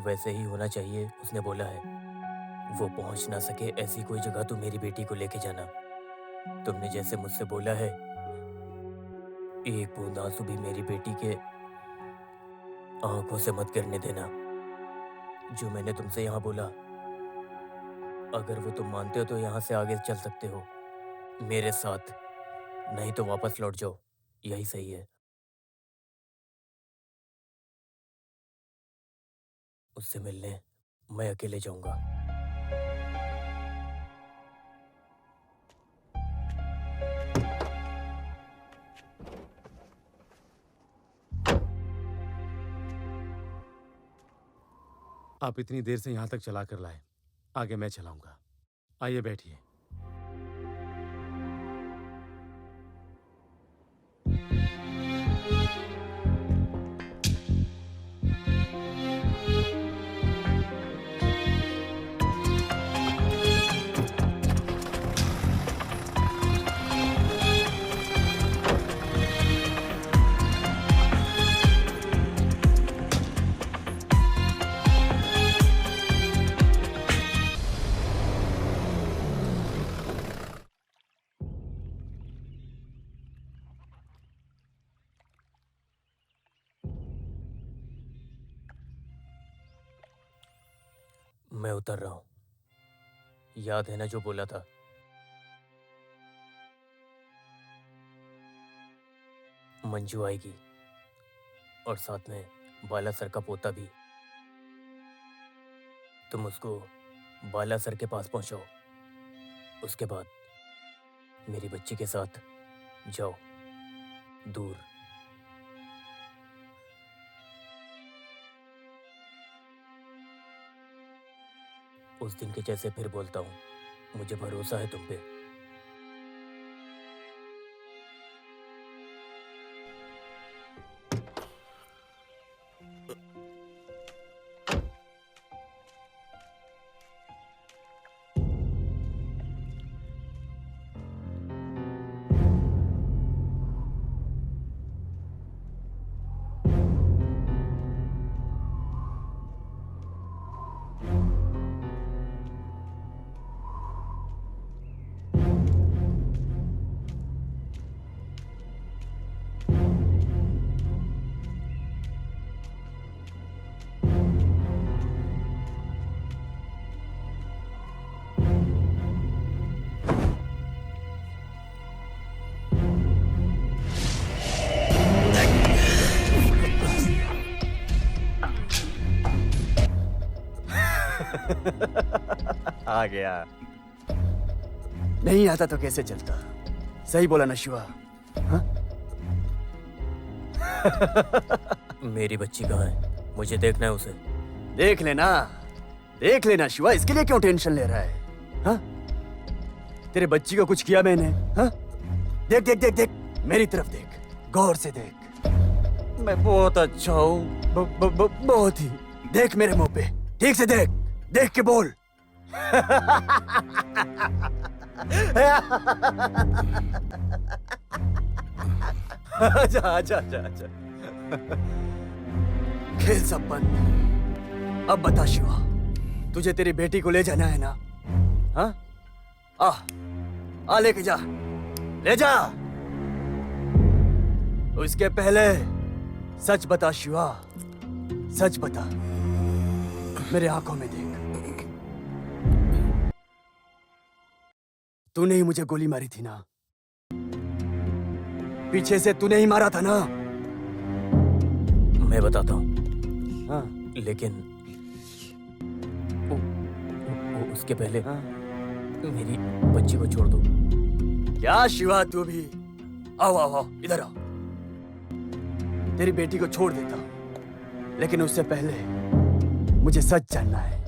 वैसे ही होना चाहिए, उसने बोला है। वो पहुंच ना सके ऐसी कोई जगह तो मेरी बेटी को लेके जाना। तुमने जैसे मुझसे बोला है, एक बूंद आंसू भी मेरी बेटी के आंखों से मत गिरने देना। जो मैंने तुमसे यहाँ बोला, अगर वो तुम मानते हो तो यहाँ से आगे चल सकते हो मेरे साथ, नहीं तो वापस लौट जाओ, यही सही है। उससे मिलने मैं अकेले जाऊंगा। आप इतनी देर से यहाँ तक चला कर लाए, आगे मैं चलाऊंगा। आइए बैठिए। मैं उतर रहा हूँ। याद है ना जो बोला था? मंजू आएगी और साथ में बाला सर का पोता भी। तुम उसको बाला सर के पास पहुंचाओ। उसके बाद मेरी बच्ची के साथ जाओ दूर। उस दिन के जैसे फिर बोलता हूँ, मुझे भरोसा है तुम पे। आ गया। नहीं आता तो कैसे चलता? सही बोला ना शिवा? हाँ? मेरी बच्ची कहाँ है? मुझे देखना है उसे। देख लेना शिवा, इसके लिए क्यों टेंशन ले रहा है? हाँ? तेरे बच्ची को कुछ किया मैंने? हाँ? देख देख देख देख, मेरी तरफ देख, गौर से देख। मैं बहुत अच्छा हूँ, बहुत ही। देख मेरे मुंह पे, ठीक से देख, देख के बोल। आजा आजा आजा आजा। खेल सब बंद। अब बता शिवा, तुझे तेरी बेटी को ले जाना है ना? हाँ? आ लेके जा, ले जा। उसके पहले सच बता शिवा, सच बता, मेरे आंखों में देख। तूने ही मुझे गोली मारी थी ना? पीछे से तूने ही मारा था ना? मैं बताता हूँ। हाँ? लेकिन उसके पहले मेरी बच्ची को छोड़ दो। क्या शिवा, तू भी? आओ आओ आओ, इधर आओ। तेरी बेटी को छोड़ देता हूं, लेकिन उससे पहले मुझे सच जानना है।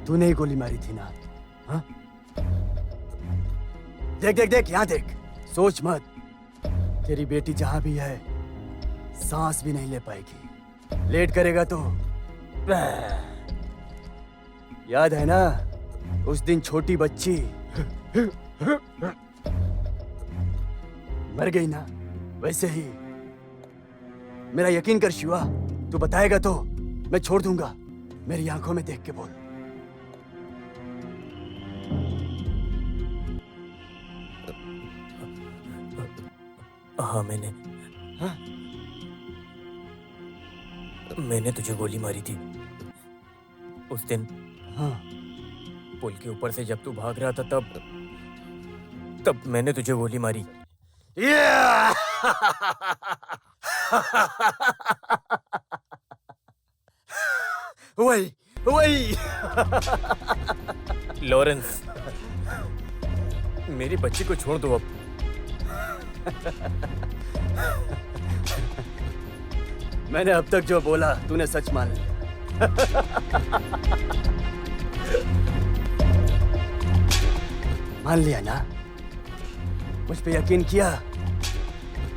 तूने ही गोली मारी थी ना? हाँ? देख देख देख, यहां देख, सोच मत। तेरी बेटी जहां भी है, सांस भी नहीं ले पाएगी। लेट करेगा तो याद है ना उस दिन छोटी बच्ची मर गई ना? वैसे ही मेरा यकीन कर शिवा, तू बताएगा तो मैं छोड़ दूंगा। मेरी आंखों में देख के बोल। हाँ, मैंने तुझे गोली मारी थी उस दिन। हाँ? पुल के ऊपर से जब तू भाग रहा था तब मैंने तुझे गोली मारी। वही लॉरेंस, मेरी बच्ची को छोड़ दो अब। मैंने अब तक जो बोला तूने सच मान लिया। मान लिया ना? मुझ पे यकीन किया?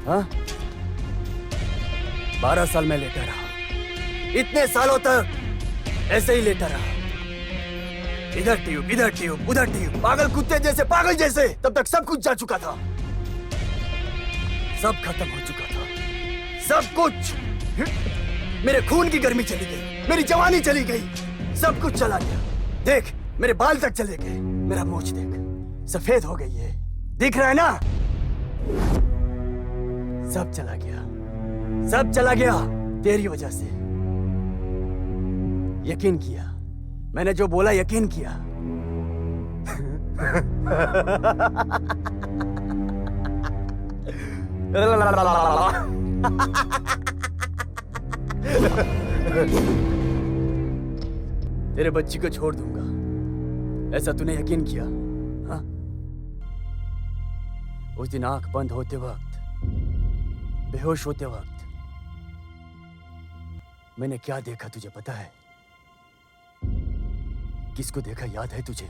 हाँ? 12 साल में लेटा रहा, इतने सालों तक ऐसे ही लेटा रहा। इधर ट्यूब, इधर ट्यूब, उधर ट्यूब, पागल कुत्ते जैसे, पागल जैसे। तब तक सब कुछ जा चुका था, सब खत्म हो चुका था, सब कुछ। मेरे खून की गर्मी चली गई, मेरी जवानी चली गई, सब कुछ चला गया। देख, मेरे बाल तक चले गए, मेरा मूंछ देख, सफेद हो गई है, दिख रहा है ना? सब चला गया, सब चला गया तेरी वजह से। यकीन किया, मैंने जो बोला यकीन किया। तेरे बच्ची को छोड़ दूंगा, ऐसा तूने यकीन किया? हाँ? उस दिन आंख बंद होते वक्त, बेहोश होते वक्त मैंने क्या देखा तुझे पता है? किसको देखा याद है तुझे?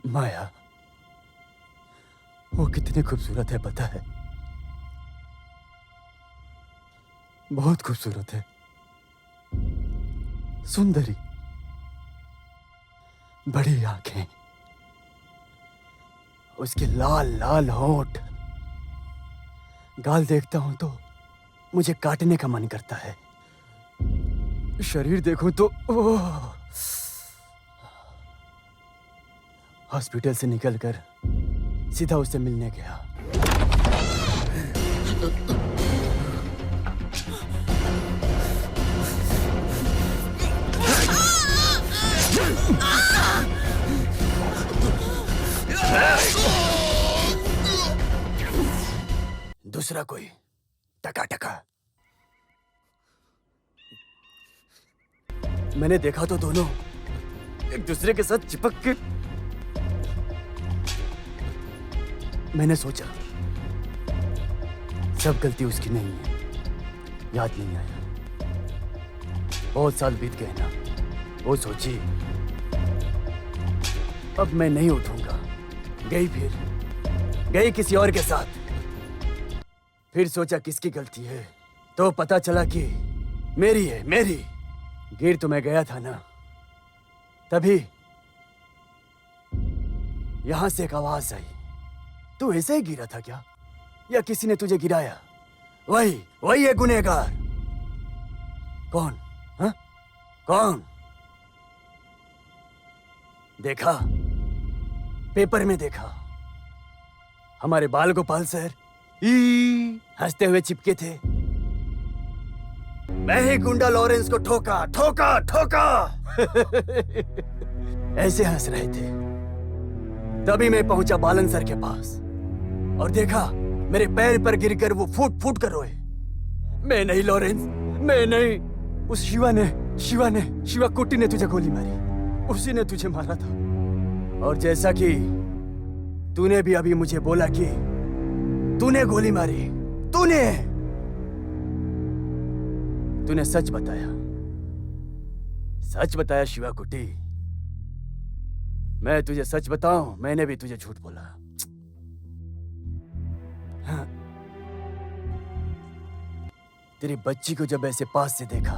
माया। वो कितनी खूबसूरत है पता है? बहुत खूबसूरत है, सुंदरी, बड़ी आंखें, उसके लाल लाल होंठ। गाल देखता हूं तो मुझे काटने का मन करता है। शरीर देखूं तो ओह। हॉस्पिटल से निकलकर सीधा उससे मिलने गया। दूसरा कोई टका टका। मैंने देखा तो दोनों एक दूसरे के साथ चिपक के। मैंने सोचा सब गलती उसकी नहीं है, याद नहीं आया। बहुत साल बीत गए ना। वो सोची अब मैं नहीं उठूंगा। गई किसी और के साथ। फिर सोचा किसकी गलती है, तो पता चला कि मेरी है, मेरी। गिर तो मैं गया था ना, तभी यहां से एक आवाज आई। तू ऐसे ही गिरा था क्या, या किसी ने तुझे गिराया? वही है गुनहगार। कौन? हाँ? कौन? देखा, पेपर में देखा, हमारे बाल गोपाल सर हंसते हुए चिपके थे। मैं ही गुंडा लॉरेंस को ठोका ठोका ठोका। ऐसे हंस रहे थे। तभी मैं पहुंचा बालन सर के पास और देखा मेरे पैर पर गिरकर वो फूट फूट कर रोए। मैं नहीं लॉरेंस, मैं नहीं। उस शिवा कुट्टी ने तुझे गोली मारी, उसी ने तुझे मारा था। और जैसा कि तूने भी अभी मुझे बोला कि तूने गोली मारी, तूने सच बताया शिवा कुट्टी। मैं तुझे सच बताऊं, मैंने भी तुझे झूठ बोला। हाँ। तेरी बच्ची को जब ऐसे पास से देखा,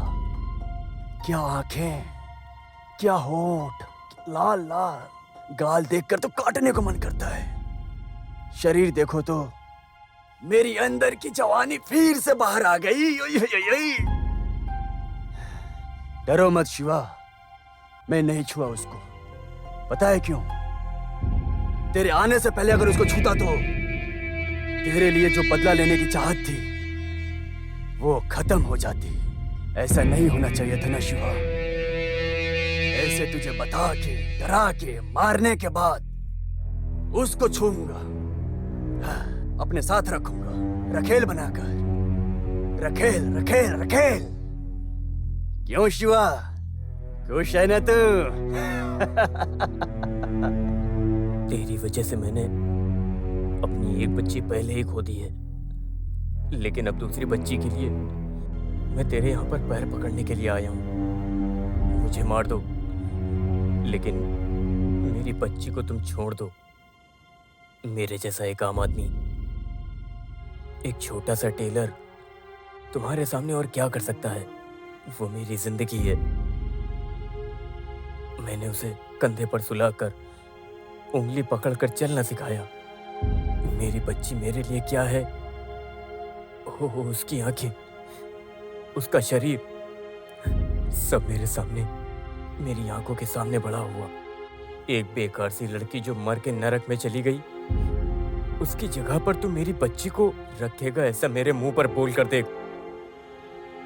क्या आंखें, क्या होंठ, लाल लाल। गाल देखकर तो काटने को मन करता है। शरीर देखो तो मेरी अंदर की जवानी फिर से बाहर आ गई। डरो मत शिवा, मैं नहीं छुआ उसको। पता है क्यों? तेरे आने से पहले अगर उसको छूता तो तेरे लिए जो बदला लेने की चाहत थी वो खत्म हो जाती। ऐसा नहीं होना चाहिए था ना शिवा। ऐसे तुझे बता के, डरा के, मारने के बाद उसको छूऊंगा, अपने साथ रखूंगा, रखेल बनाकर। रखेल। क्यों शिवा, खुश है ना तू? तेरी वजह से मैंने अपनी एक बच्ची पहले ही खो दी है, लेकिन अब दूसरी बच्ची के लिए मैं तेरे यहाँ पर पैर पकड़ने के लिए आया हूँ। मुझे मार दो, लेकिन मेरी बच्ची को तुम छोड़ दो। मेरे जैसा एक आम आदमी, एक छोटा सा टेलर तुम्हारे सामने और क्या कर सकता है? वो मेरी जिंदगी है। मैंने उसे कंधे पर सुलाकर उंगली पकड़कर चलना सिखाया। मेरी बच्ची मेरे लिए क्या है? उसकी आंखें, उसका शरीर, सब मेरे सामने मेरी आंखों के सामने बड़ा हुआ। एक बेकार सी लड़की जो मर के नरक में चली गई, उसकी जगह पर तू मेरी बच्ची को रखेगा, ऐसा मेरे मुंह पर बोल कर देख।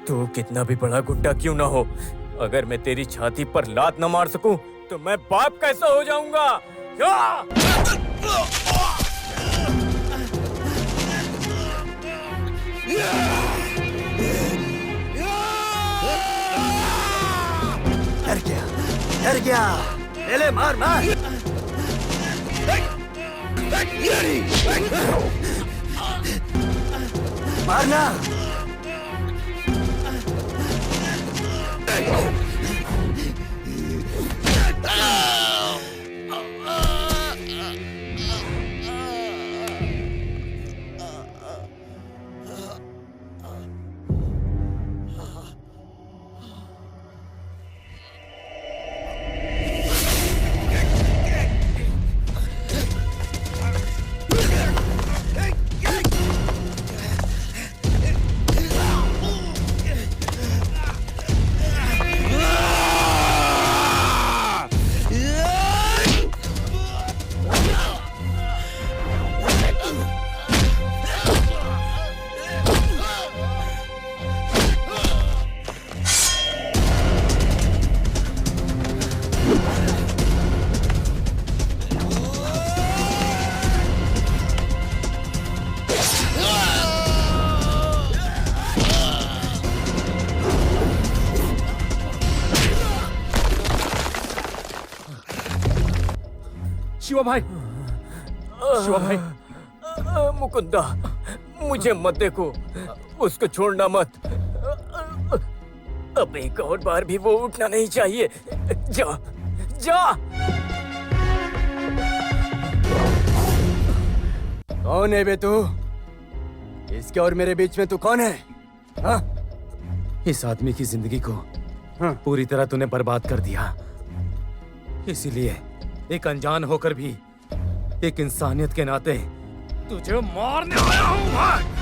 तू कितना भी बड़ा गुड्डा क्यों ना हो, अगर मैं तेरी छाती पर लात न मार सकूं तो मैं बाप कैसा हो जाऊंगा? डर गया, ले ले, मार मार। मारना। शिवा भाई, शिवा भाई। मुकुंदा, मुझे मत देखो, उसको छोड़ना मत। अब एक और बार भी वो उठना नहीं चाहिए। जा, जा। कौन है बे तू? इसके और मेरे बीच में तू कौन है? हाँ? इस आदमी की जिंदगी को पूरी तरह तूने बर्बाद कर दिया, इसीलिए एक अनजान होकर भी एक इंसानियत के नाते तुझे मारने आया हूं मैं।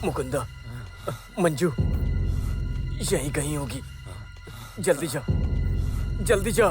मुकुंदा, मंजू यहीं कहीं होगी। जल्दी जा, जल्दी जा।